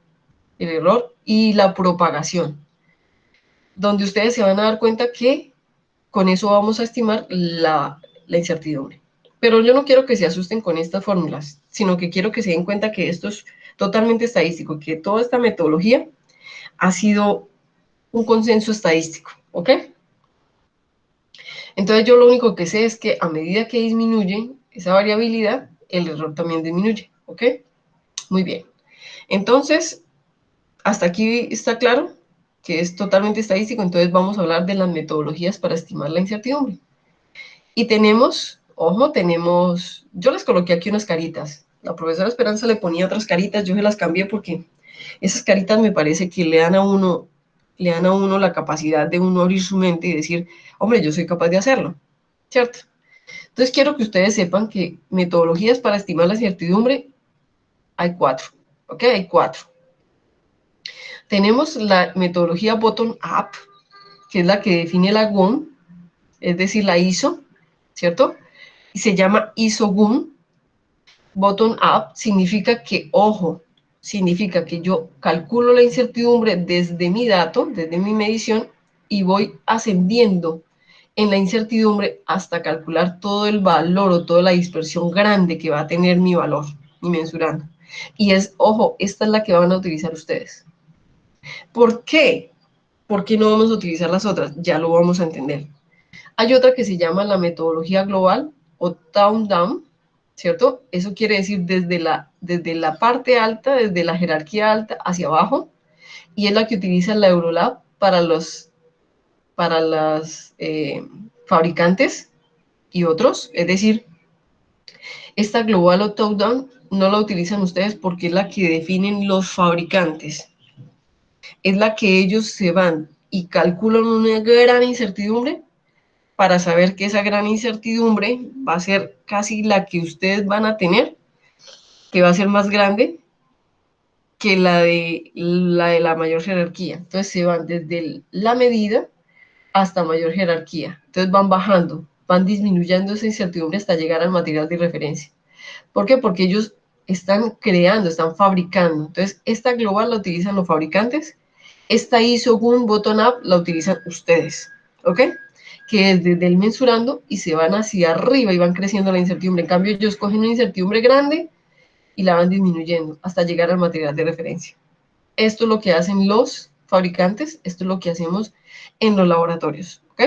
El error y la propagación, donde ustedes se van a dar cuenta que con eso vamos a estimar la incertidumbre. Pero yo no quiero que se asusten con estas fórmulas, sino que quiero que se den cuenta que esto es totalmente estadístico, que toda esta metodología ha sido un consenso estadístico, ¿ok? Entonces yo lo único que sé es que a medida que disminuye esa variabilidad, el error también disminuye, ¿ok? Muy bien. Entonces, hasta aquí está claro que es totalmente estadístico, entonces vamos a hablar de las metodologías para estimar la incertidumbre. Y tenemos, ojo, yo les coloqué aquí unas caritas. La profesora Esperanza le ponía otras caritas, yo se las cambié porque esas caritas me parece que le dan a uno la capacidad de uno abrir su mente y decir, hombre, yo soy capaz de hacerlo, ¿cierto? Entonces quiero que ustedes sepan que metodologías para estimar la incertidumbre hay 4, ¿ok? Hay 4. Tenemos la metodología bottom-up, que es la que define la GUM, es decir, la ISO, ¿cierto? Y se llama ISO-GUM. Bottom-up significa que, ojo, significa que yo calculo la incertidumbre desde mi dato, desde mi medición, y voy ascendiendo en la incertidumbre hasta calcular todo el valor o toda la dispersión grande que va a tener mi valor, mi mensurando. Y ojo, esta es la que van a utilizar ustedes. ¿Por qué? ¿Por qué no vamos a utilizar las otras? Ya lo vamos a entender. Hay otra que se llama la metodología global o top-down, ¿cierto? Eso quiere decir desde la parte alta, desde la jerarquía alta hacia abajo, y es la que utiliza la Eurolab para los fabricantes y otros. Es decir, Esta global o top-down no la utilizan ustedes porque es la que definen los fabricantes. Es la que ellos se van y calculan una gran incertidumbre para saber que esa gran incertidumbre va a ser casi la que ustedes van a tener, que va a ser más grande que la mayor jerarquía. Entonces se van desde la medida hasta mayor jerarquía. Entonces van bajando, van disminuyendo esa incertidumbre hasta llegar al material de referencia. ¿Por qué? Porque ellos están creando, están fabricando. Entonces, esta global la utilizan los fabricantes, esta ISO-GUN bottom-up la utilizan ustedes, ¿ok? Que es desde el mensurando y se van hacia arriba y van creciendo la incertidumbre. En cambio, ellos cogen una incertidumbre grande y la van disminuyendo hasta llegar al material de referencia. Esto es lo que hacen los fabricantes, esto es lo que hacemos en los laboratorios, ¿ok?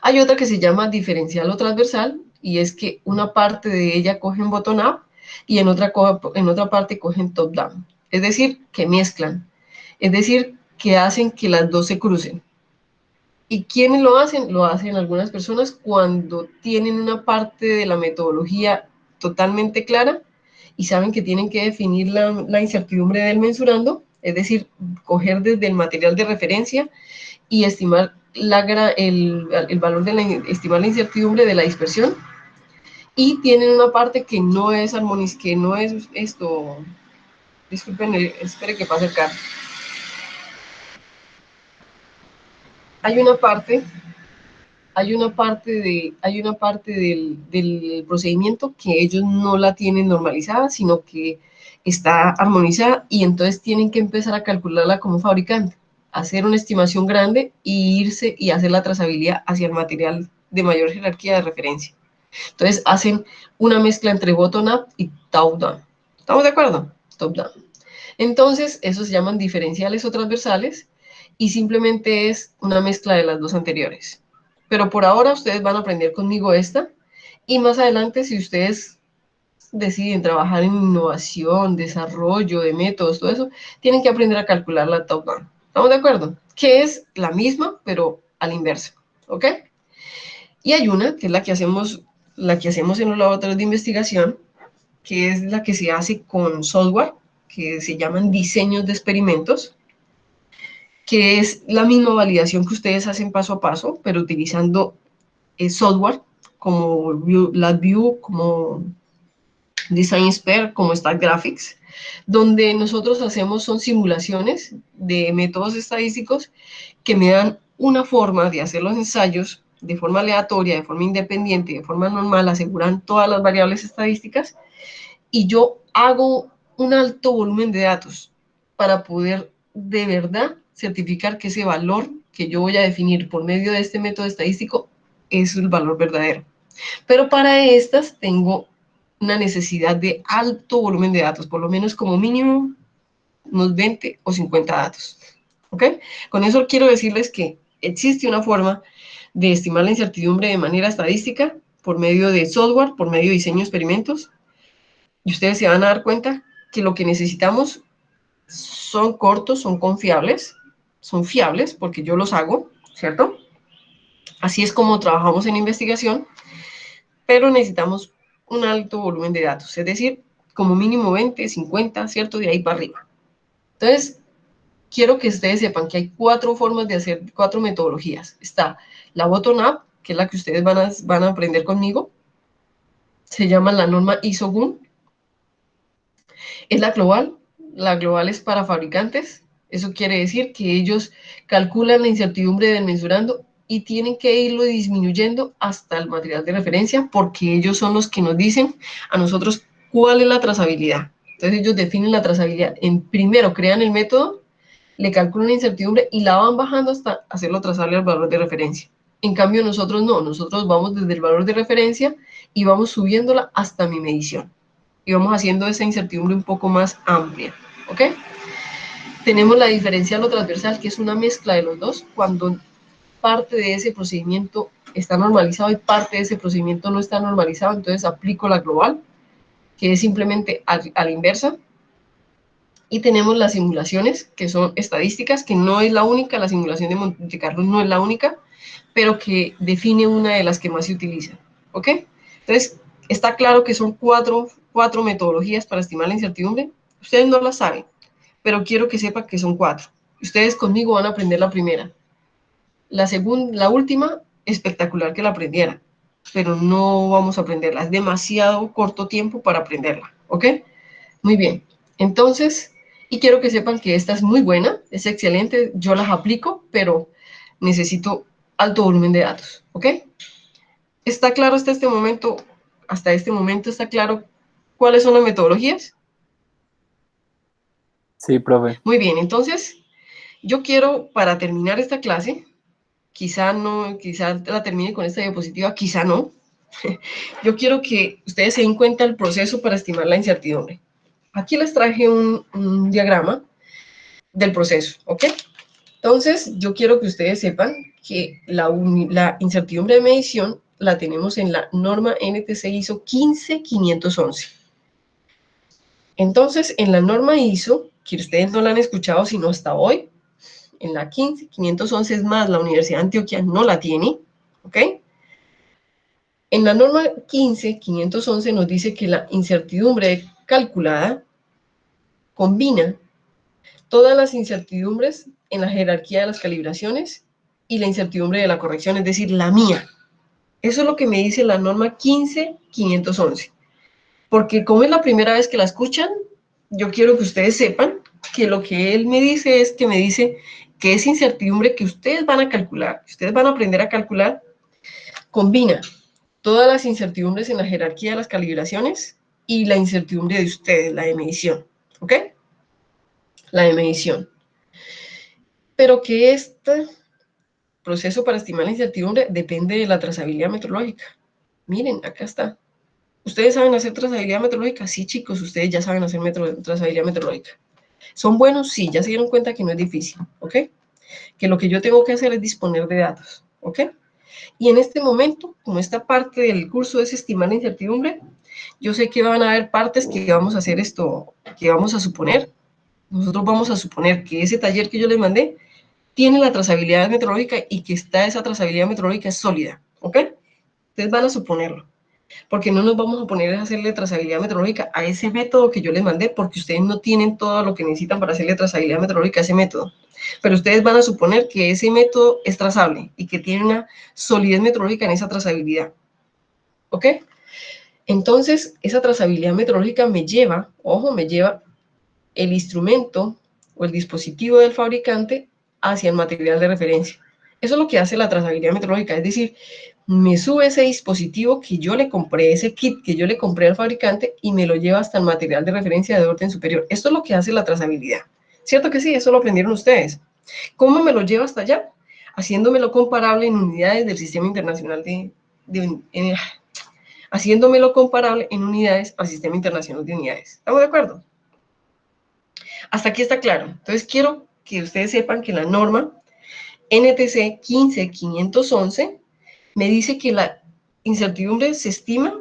Hay otra que se llama diferencial o transversal, y es que una parte de ella cogen bottom-up y en otra parte cogen top-down. Es decir, que mezclan. Es decir, que hacen que las dos se crucen. ¿Y quiénes lo hacen? Lo hacen algunas personas cuando tienen una parte de la metodología totalmente clara y saben que tienen que definir la incertidumbre del mensurando, es decir, coger desde el material de referencia y estimar el valor de estimar la incertidumbre de la dispersión, y tienen una parte que no es que no es esto, disculpen, espere que pase el carro. Hay una parte del procedimiento que ellos no la tienen normalizada, sino que está armonizada, y entonces tienen que empezar a calcularla como fabricante, hacer una estimación grande y irse y hacer la trazabilidad hacia el material de mayor jerarquía de referencia. Entonces hacen una mezcla entre bottom-up y top-down. ¿Estamos de acuerdo? Top-down. Entonces, esos se llaman diferenciales o transversales y simplemente es una mezcla de las dos anteriores. Pero por ahora ustedes van a aprender conmigo esta, y más adelante, si ustedes deciden trabajar en innovación, desarrollo de métodos, todo eso, tienen que aprender a calcular la top-down. ¿Estamos de acuerdo? Que es la misma, pero al inverso. ¿Ok? Y hay una, que es la que hacemos en los laboratorios de investigación, que es la que se hace con software, que se llaman diseños de experimentos, que es la misma validación que ustedes hacen paso a paso, pero utilizando software como LabVIEW, como DesignSphere, como StatGraphics, donde nosotros son simulaciones de métodos estadísticos que me dan una forma de hacer los ensayos de forma aleatoria, de forma independiente, de forma normal, aseguran todas las variables estadísticas, y yo hago un alto volumen de datos para poder de verdad certificar que ese valor que yo voy a definir por medio de este método estadístico es el valor verdadero. Pero para estas tengo una necesidad de alto volumen de datos, por lo menos como mínimo unos 20 o 50 datos. ¿Ok? Con eso quiero decirles que existe una forma de estimar la incertidumbre de manera estadística por medio de software, por medio de diseño de experimentos, y ustedes se van a dar cuenta que lo que necesitamos son cortos, son confiables, son fiables, porque yo los hago, ¿cierto? Así es como trabajamos en investigación, pero necesitamos un alto volumen de datos, es decir, como mínimo 20, 50, ¿cierto? De ahí para arriba. Entonces, quiero que ustedes sepan que hay 4 formas de hacer, 4 metodologías. Está la bottom-up, que es la que ustedes van a aprender conmigo. Se llama la norma ISO-GUN. Es la global. La global es para fabricantes. Eso quiere decir que ellos calculan la incertidumbre del mensurando y tienen que irlo disminuyendo hasta el material de referencia, porque ellos son los que nos dicen a nosotros cuál es la trazabilidad. Entonces ellos definen la trazabilidad. Primero crean el método, le calculan la incertidumbre y la van bajando hasta hacerlo trazable al valor de referencia. En cambio nosotros no, nosotros vamos desde el valor de referencia y vamos subiéndola hasta mi medición. Y vamos haciendo esa incertidumbre un poco más amplia, ¿ok? Tenemos la diferencial o transversal, que es una mezcla de los dos, cuando parte de ese procedimiento está normalizado y parte de ese procedimiento no está normalizado, entonces aplico la global, que es simplemente a la inversa. Y tenemos las simulaciones, que son estadísticas, que no es la única, la simulación de Monte Carlo no es la única, pero que define una de las que más se utiliza, ¿ok? Entonces, Está claro que son cuatro metodologías para estimar la incertidumbre. Ustedes no las saben, pero quiero que sepan que son 4. Ustedes conmigo van a aprender la primera. La última, espectacular que la aprendieran, pero no vamos a aprenderla. Es demasiado corto tiempo para aprenderla, ¿ok? Muy bien. Entonces, y quiero que sepan que esta es muy buena, es excelente, yo las aplico, pero necesito alto volumen de datos, ¿ok? ¿Está claro hasta este momento? Hasta este momento está claro cuáles son las metodologías. Sí, profe. Muy bien, entonces yo quiero, para terminar esta clase, quizá la termine con esta diapositiva, quizá no. Yo quiero que ustedes se den cuenta del proceso para estimar la incertidumbre. Aquí les traje un diagrama del proceso, ¿ok? Entonces, yo quiero que ustedes sepan que la incertidumbre de medición la tenemos en la norma NTC ISO 15511. Entonces, en la norma ISO, que ustedes no la han escuchado sino hasta hoy, en la 15511 es más, la Universidad de Antioquia no la tiene, ¿ok? En la norma 15511 nos dice que la incertidumbre calculada combina todas las incertidumbres en la jerarquía de las calibraciones y la incertidumbre de la corrección, es decir, la mía. Eso es lo que me dice la norma 15511. Porque como es la primera vez que la escuchan, yo quiero que ustedes sepan que lo que él me dice es que me dice que esa incertidumbre que ustedes van a calcular, que ustedes van a aprender a calcular, combina todas las incertidumbres en la jerarquía de las calibraciones y la incertidumbre de ustedes, la de medición, ¿ok? La de medición. Pero que este proceso para estimar la incertidumbre depende de la trazabilidad metrológica. Miren, acá está. ¿Ustedes saben hacer trazabilidad metrológica? Sí, chicos, ustedes ya saben hacer trazabilidad metrológica. ¿Son buenos? Sí, ya se dieron cuenta que no es difícil, ¿ok? Que lo que yo tengo que hacer es disponer de datos, ¿ok? Y en este momento, como esta parte del curso es estimar la incertidumbre, yo sé que van a haber partes que vamos a hacer esto, que vamos a suponer. Nosotros vamos a suponer que ese taller que yo les mandé tiene la trazabilidad metrológica y que esa trazabilidad metrológica es sólida, ¿ok? Ustedes van a suponerlo, porque no nos vamos a poner a hacerle trazabilidad metrológica a ese método que yo les mandé, porque ustedes no tienen todo lo que necesitan para hacerle trazabilidad metrológica a ese método. Pero ustedes van a suponer que ese método es trazable y que tiene una solidez metrológica en esa trazabilidad, ¿ok? Entonces, esa trazabilidad metrológica me lleva el instrumento o el dispositivo del fabricante hacia el material de referencia. Eso es lo que hace la trazabilidad metrológica, es decir, me sube ese dispositivo que yo le compré, ese kit que yo le compré al fabricante y me lo lleva hasta el material de referencia de orden superior. Esto es lo que hace la trazabilidad. ¿Cierto que sí? Eso lo aprendieron ustedes. ¿Cómo me lo lleva hasta allá? Haciéndomelo comparable en unidades del Sistema Internacional haciéndomelo comparable en unidades al Sistema Internacional de Unidades. ¿Estamos de acuerdo? Hasta aquí está claro. Entonces quiero que ustedes sepan que la norma NTC 15511 me dice que la incertidumbre se estima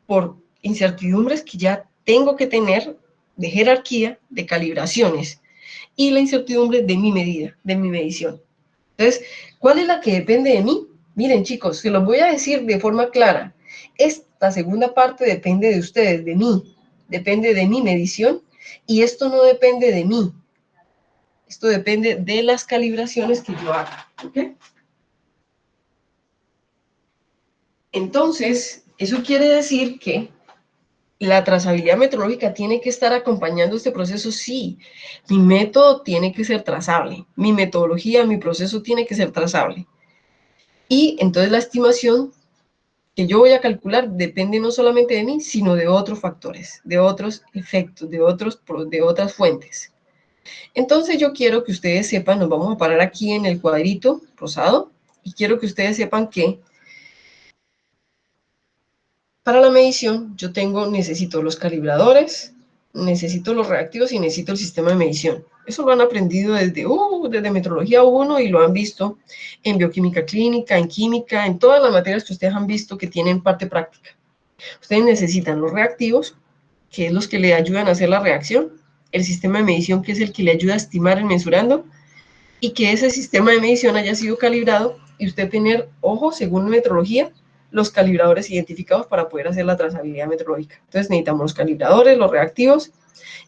por incertidumbres que ya tengo que tener de jerarquía, de calibraciones, y la incertidumbre de mi medida, de mi medición. Entonces, ¿cuál es la que depende de mí? Miren, chicos, se los voy a decir de forma clara. Esta segunda parte depende de ustedes, de mí. Depende de mi medición, y esto no depende de mí. Esto depende de las calibraciones que yo haga, ¿ok? Entonces, eso quiere decir que la trazabilidad metrológica tiene que estar acompañando este proceso, sí. Mi método tiene que ser trazable, mi metodología, mi proceso tiene que ser trazable. Y entonces la estimación que yo voy a calcular depende no solamente de mí, sino de otros factores, de otros efectos, de otras fuentes. Entonces yo quiero que ustedes sepan, nos vamos a parar aquí en el cuadrito rosado, y quiero que ustedes sepan que para la medición yo necesito los calibradores, necesito los reactivos y necesito el sistema de medición. Eso lo han aprendido desde metrología 1 y lo han visto en bioquímica clínica, en química, en todas las materias que ustedes han visto que tienen parte práctica. Ustedes necesitan los reactivos, que es los que le ayudan a hacer la reacción, el sistema de medición, que es el que le ayuda a estimar el mensurando, y que ese sistema de medición haya sido calibrado y usted tener, ojo, según metrología, los calibradores identificados para poder hacer la trazabilidad metrológica. Entonces necesitamos los calibradores, los reactivos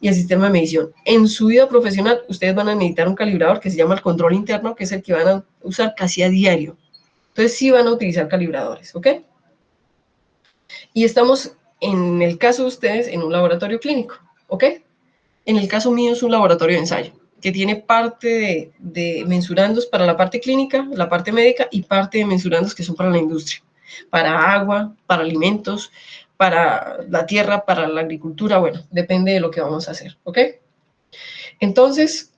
y el sistema de medición. En su vida profesional, ustedes van a necesitar un calibrador que se llama el control interno, que es el que van a usar casi a diario. Entonces sí van a utilizar calibradores, ¿ok? Y estamos, en el caso de ustedes, en un laboratorio clínico, ¿ok? En el caso mío es un laboratorio de ensayo, que tiene parte de mensurandos para la parte clínica, la parte médica, y parte de mensurandos que son para la industria, para agua, para alimentos, para la tierra, para la agricultura, bueno, depende de lo que vamos a hacer, ¿ok? Entonces,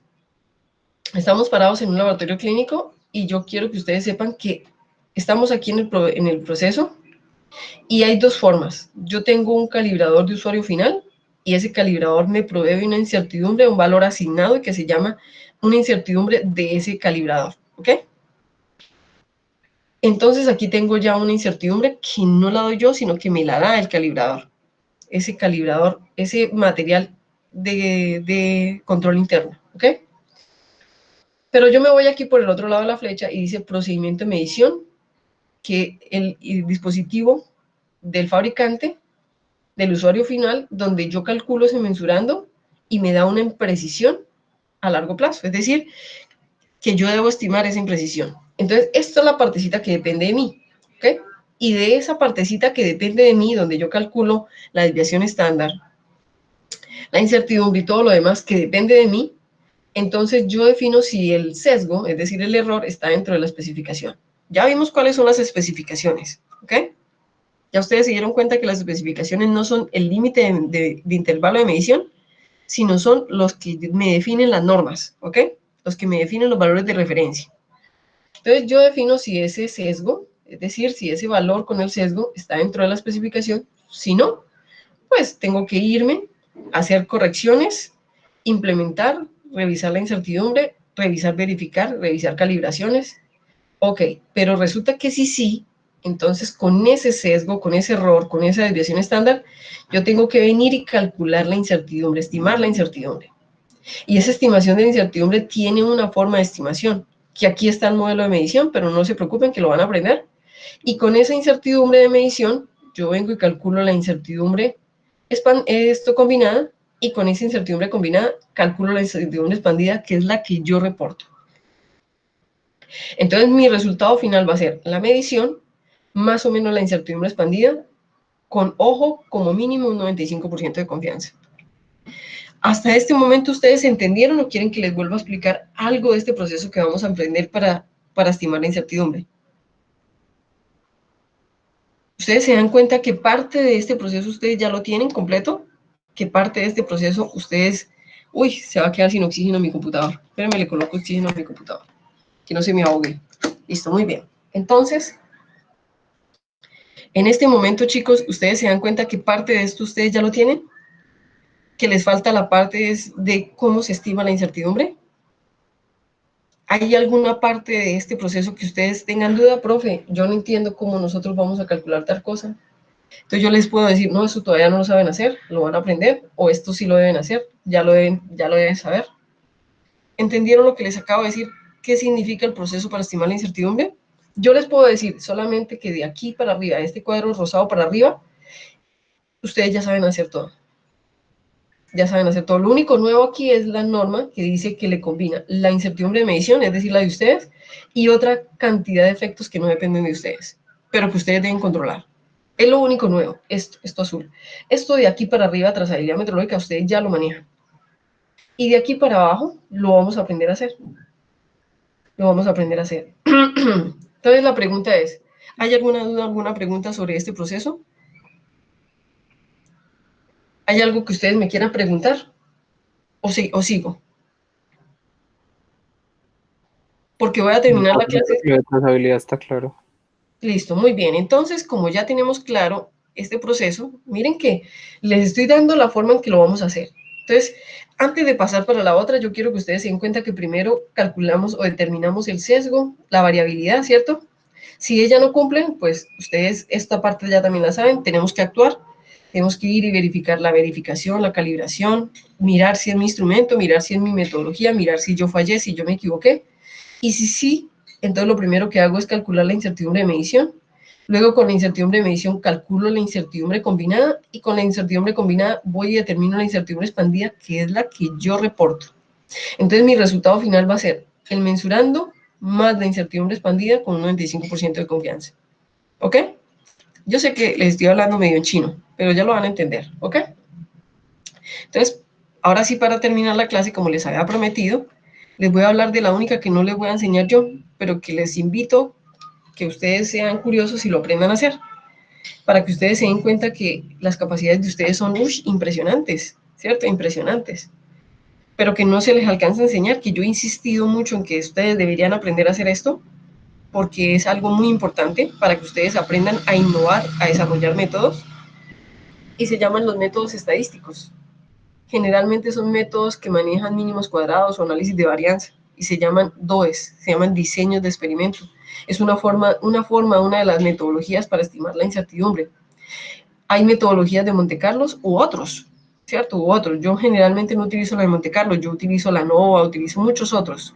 estamos parados en un laboratorio clínico y yo quiero que ustedes sepan que estamos aquí en el proceso y hay dos formas. Yo tengo un calibrador de usuario final y ese calibrador me provee una incertidumbre, un valor asignado que se llama una incertidumbre de ese calibrador, ¿ok? Entonces aquí tengo ya una incertidumbre que no la doy yo, sino que me la da el calibrador. Ese calibrador, ese material de control interno, ¿ok? Pero yo me voy aquí por el otro lado de la flecha y dice procedimiento de medición, que el dispositivo del fabricante, del usuario final, donde yo calculo ese mensurando y me da una imprecisión a largo plazo. Es decir, que yo debo estimar esa imprecisión. Entonces, esta es la partecita que depende de mí, ¿ok? Y de esa partecita que depende de mí, donde yo calculo la desviación estándar, la incertidumbre y todo lo demás que depende de mí, entonces yo defino si el sesgo, es decir, el error, está dentro de la especificación. Ya vimos cuáles son las especificaciones, ¿ok? Ya ustedes se dieron cuenta que las especificaciones no son el límite de intervalo de medición, sino son los que me definen las normas, ¿ok? Los que me definen los valores de referencia. Entonces yo defino si ese sesgo, es decir, si ese valor con el sesgo está dentro de la especificación. Si no, pues tengo que irme a hacer correcciones, implementar, revisar la incertidumbre, revisar, verificar, revisar calibraciones. Ok, pero resulta que sí, entonces con ese sesgo, con ese error, con esa desviación estándar, yo tengo que venir y calcular la incertidumbre, estimar la incertidumbre. Y esa estimación de la incertidumbre tiene una forma de estimación, que aquí está el modelo de medición, pero no se preocupen que lo van a aprender. Y con esa incertidumbre de medición, yo vengo y calculo la incertidumbre combinada, y con esa incertidumbre combinada, calculo la incertidumbre expandida, que es la que yo reporto. Entonces, mi resultado final va a ser la medición, más o menos la incertidumbre expandida, con, ojo, como mínimo un 95% de confianza. ¿Hasta este momento ustedes entendieron o quieren que les vuelva a explicar algo de este proceso que vamos a aprender para estimar la incertidumbre? ¿Ustedes se dan cuenta que parte de este proceso ustedes ya lo tienen completo? ¿Que parte de este proceso ustedes... Uy, se va a quedar sin oxígeno mi computador. Espérenme, le coloco oxígeno a mi computador. Que no se me ahogue. Listo, muy bien. Entonces, en este momento, chicos, ¿ustedes se dan cuenta que parte de esto ustedes ya lo tienen? ¿Que les falta la parte de cómo se estima la incertidumbre? ¿Hay alguna parte de este proceso que ustedes tengan duda? Profe, yo no entiendo cómo nosotros vamos a calcular tal cosa. Entonces yo les puedo decir, no, eso todavía no lo saben hacer, lo van a aprender, o esto sí lo deben hacer, ya lo deben saber. ¿Entendieron lo que les acabo de decir? ¿Qué significa el proceso para estimar la incertidumbre? Yo les puedo decir solamente que de aquí para arriba, de este cuadro rosado para arriba, ustedes ya saben hacer todo. Ya saben hacer todo. Lo único nuevo aquí es la norma que dice que le combina la incertidumbre de medición, es decir, la de ustedes, y otra cantidad de efectos que no dependen de ustedes, pero que ustedes deben controlar. Es lo único nuevo, esto azul. Esto de aquí para arriba, trazabilidad metrológica, ustedes ya lo manejan. Y de aquí para abajo, lo vamos a aprender a hacer. Lo vamos a aprender a hacer. Entonces la pregunta es, ¿hay alguna duda, alguna pregunta sobre este proceso? ¿Hay algo que ustedes me quieran preguntar? ¿O sigo? Porque voy a terminar la clase. La trazabilidad está claro. Listo, muy bien. Entonces, como ya tenemos claro este proceso, miren que les estoy dando la forma en que lo vamos a hacer. Entonces, antes de pasar para la otra, yo quiero que ustedes se den cuenta que primero calculamos o determinamos el sesgo, la variabilidad, ¿cierto? Si ella no cumplen, pues ustedes esta parte ya también la saben, tenemos que actuar, tenemos que ir y verificar la verificación, la calibración, mirar si es mi instrumento, mirar si es mi metodología, mirar si yo fallé, si yo me equivoqué. Y si sí, entonces lo primero que hago es calcular la incertidumbre de medición, Luego con la incertidumbre de medición calculo la incertidumbre combinada y con la incertidumbre combinada voy y determino la incertidumbre expandida, que es la que yo reporto. Entonces mi resultado final va a ser el mensurando más la incertidumbre expandida con un 95% de confianza. ¿Ok? Yo sé que les estoy hablando medio en chino, pero ya lo van a entender. ¿Ok? Entonces, ahora sí, para terminar la clase, como les había prometido, les voy a hablar de la única que no les voy a enseñar yo, pero que les invito que ustedes sean curiosos y lo aprendan a hacer, para que ustedes se den cuenta que las capacidades de ustedes son impresionantes, ¿cierto? Impresionantes, pero que no se les alcanza a enseñar, que yo he insistido mucho en que ustedes deberían aprender a hacer esto, porque es algo muy importante para que ustedes aprendan a innovar, a desarrollar métodos, y se llaman los métodos estadísticos. Generalmente son métodos que manejan mínimos cuadrados o análisis de varianza y se llaman DOEs, se llaman diseños de experimento. Es una de las metodologías para estimar la incertidumbre. Hay metodologías de Monte Carlo u otros, ¿cierto? U otros. Yo generalmente no utilizo la de Monte Carlo, yo utilizo la NOVA, utilizo muchos otros.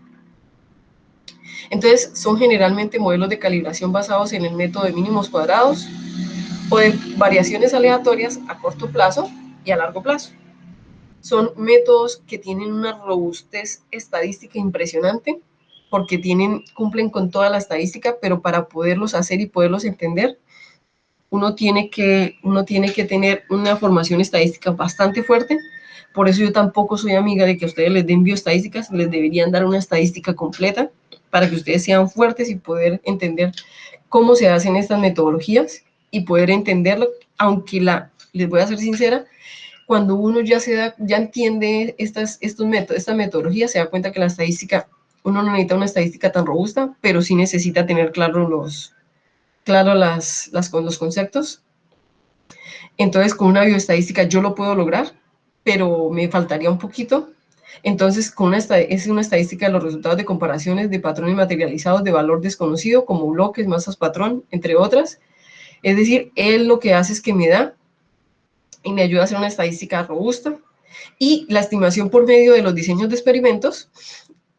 Entonces, son generalmente modelos de calibración basados en el método de mínimos cuadrados o de variaciones aleatorias a corto plazo y a largo plazo. Son métodos que tienen una robustez estadística impresionante porque cumplen con toda la estadística, pero para poderlos hacer y poderlos entender, uno tiene que tener una formación estadística bastante fuerte. Por eso yo tampoco soy amiga de que ustedes les den bioestadísticas, les deberían dar una estadística completa para que ustedes sean fuertes y poder entender cómo se hacen estas metodologías y poder entenderlo, aunque les voy a ser sincera, cuando uno ya entiende esta metodología, se da cuenta que la estadística, uno no necesita una estadística tan robusta, pero sí necesita tener los conceptos. Entonces, con una bioestadística yo lo puedo lograr, pero me faltaría un poquito. Entonces, es una estadística de los resultados de comparaciones de patrones materializados de valor desconocido, como bloques, masas, patrón, entre otras. Es decir, él lo que hace es que me da y me ayuda a hacer una estadística robusta y la estimación por medio de los diseños de experimentos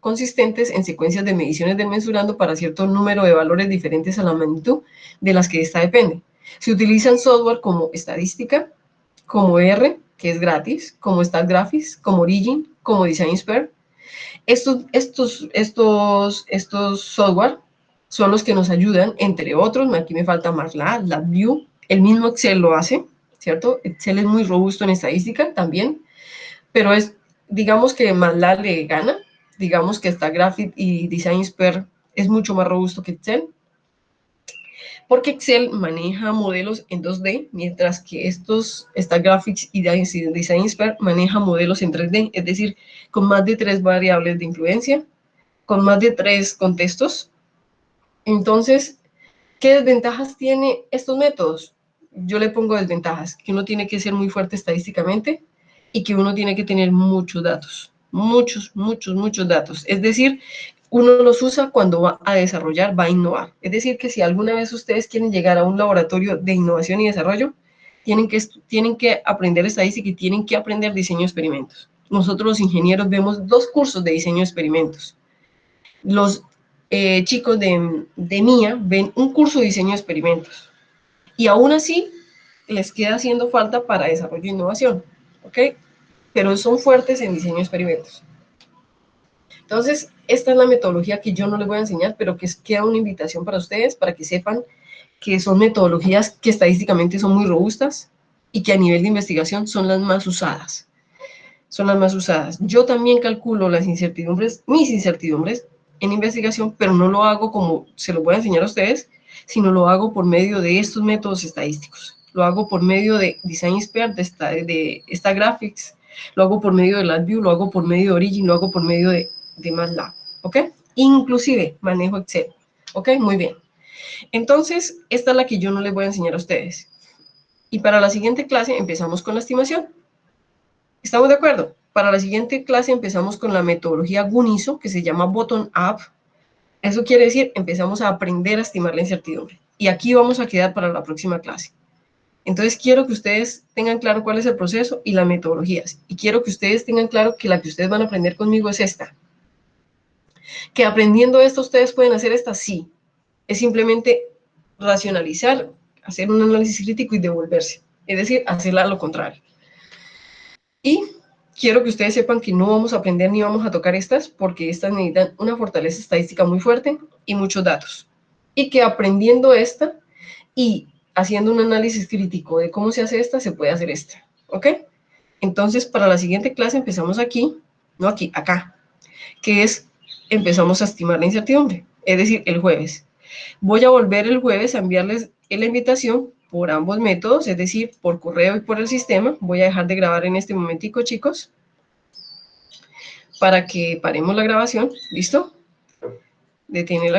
consistentes en secuencias de mediciones del mensurando para cierto número de valores diferentes a la magnitud de las que esta depende. Se utilizan software como Estadística, como R, que es gratis, como StatGraphics, como Origin, como DesignSphere. Estos software son los que nos ayudan, entre otros, aquí me falta MATLAB, LabVIEW, el mismo Excel lo hace, ¿cierto? Excel es muy robusto en estadística también, pero digamos que MATLAB le gana, digamos que StatGraphics y DesignSphere es mucho más robusto que Excel, porque Excel maneja modelos en 2D, mientras que StatGraphics y DesignSphere maneja modelos en 3D, es decir, con más de 3 variables de influencia, con más de 3 contextos. Entonces, ¿qué desventajas tiene estos métodos? Yo le pongo desventajas, que uno tiene que ser muy fuerte estadísticamente y que uno tiene que tener muchos datos, muchos datos. Es decir, uno los usa cuando va a desarrollar, va a innovar. Es decir, que si alguna vez ustedes quieren llegar a un laboratorio de innovación y desarrollo, tienen que aprender estadística y tienen que aprender diseño de experimentos. Nosotros los ingenieros vemos 2 cursos de diseño de experimentos. Los chicos de MIA ven un curso de diseño de experimentos. Y aún así, les queda haciendo falta para desarrollo e innovación, ¿ok? Pero son fuertes en diseño de experimentos. Entonces, esta es la metodología que yo no les voy a enseñar, pero que queda una invitación para ustedes, para que sepan que son metodologías que estadísticamente son muy robustas y que a nivel de investigación son las más usadas. Son las más usadas. Yo también calculo mis incertidumbres en investigación, pero no lo hago como se lo voy a enseñar a ustedes, sino lo hago por medio de estos métodos estadísticos. Lo hago por medio de DesignSphere, de StatGraphics, lo hago por medio de LabVIEW, lo hago por medio de Origin, lo hago por medio de MATLAB, ¿ok? Inclusive manejo Excel, ¿ok? Muy bien. Entonces, esta es la que yo no les voy a enseñar a ustedes. Y para la siguiente clase empezamos con la estimación. ¿Estamos de acuerdo? Para la siguiente clase empezamos con la metodología GUNISO, que se llama Bottom-Up. Eso quiere decir, empezamos a aprender a estimar la incertidumbre. Y aquí vamos a quedar para la próxima clase. Entonces, quiero que ustedes tengan claro cuál es el proceso y las metodologías. Y quiero que ustedes tengan claro que la que ustedes van a aprender conmigo es esta. Que aprendiendo esto, ustedes pueden hacer esta, sí. Es simplemente racionalizar, hacer un análisis crítico y devolverse. Es decir, hacerla lo contrario. Y quiero que ustedes sepan que no vamos a aprender ni vamos a tocar estas porque estas necesitan una fortaleza estadística muy fuerte y muchos datos. Y que aprendiendo esta y haciendo un análisis crítico de cómo se hace esta, se puede hacer esta. ¿Ok? Entonces, para la siguiente clase empezamos aquí, no aquí, acá, que es, empezamos a estimar la incertidumbre, es decir, el jueves. Voy a volver el jueves a enviarles la invitación por ambos métodos, es decir, por correo y por el sistema. Voy a dejar de grabar en este momentico, chicos, para que paremos la grabación. ¿Listo? Detiene la grabación.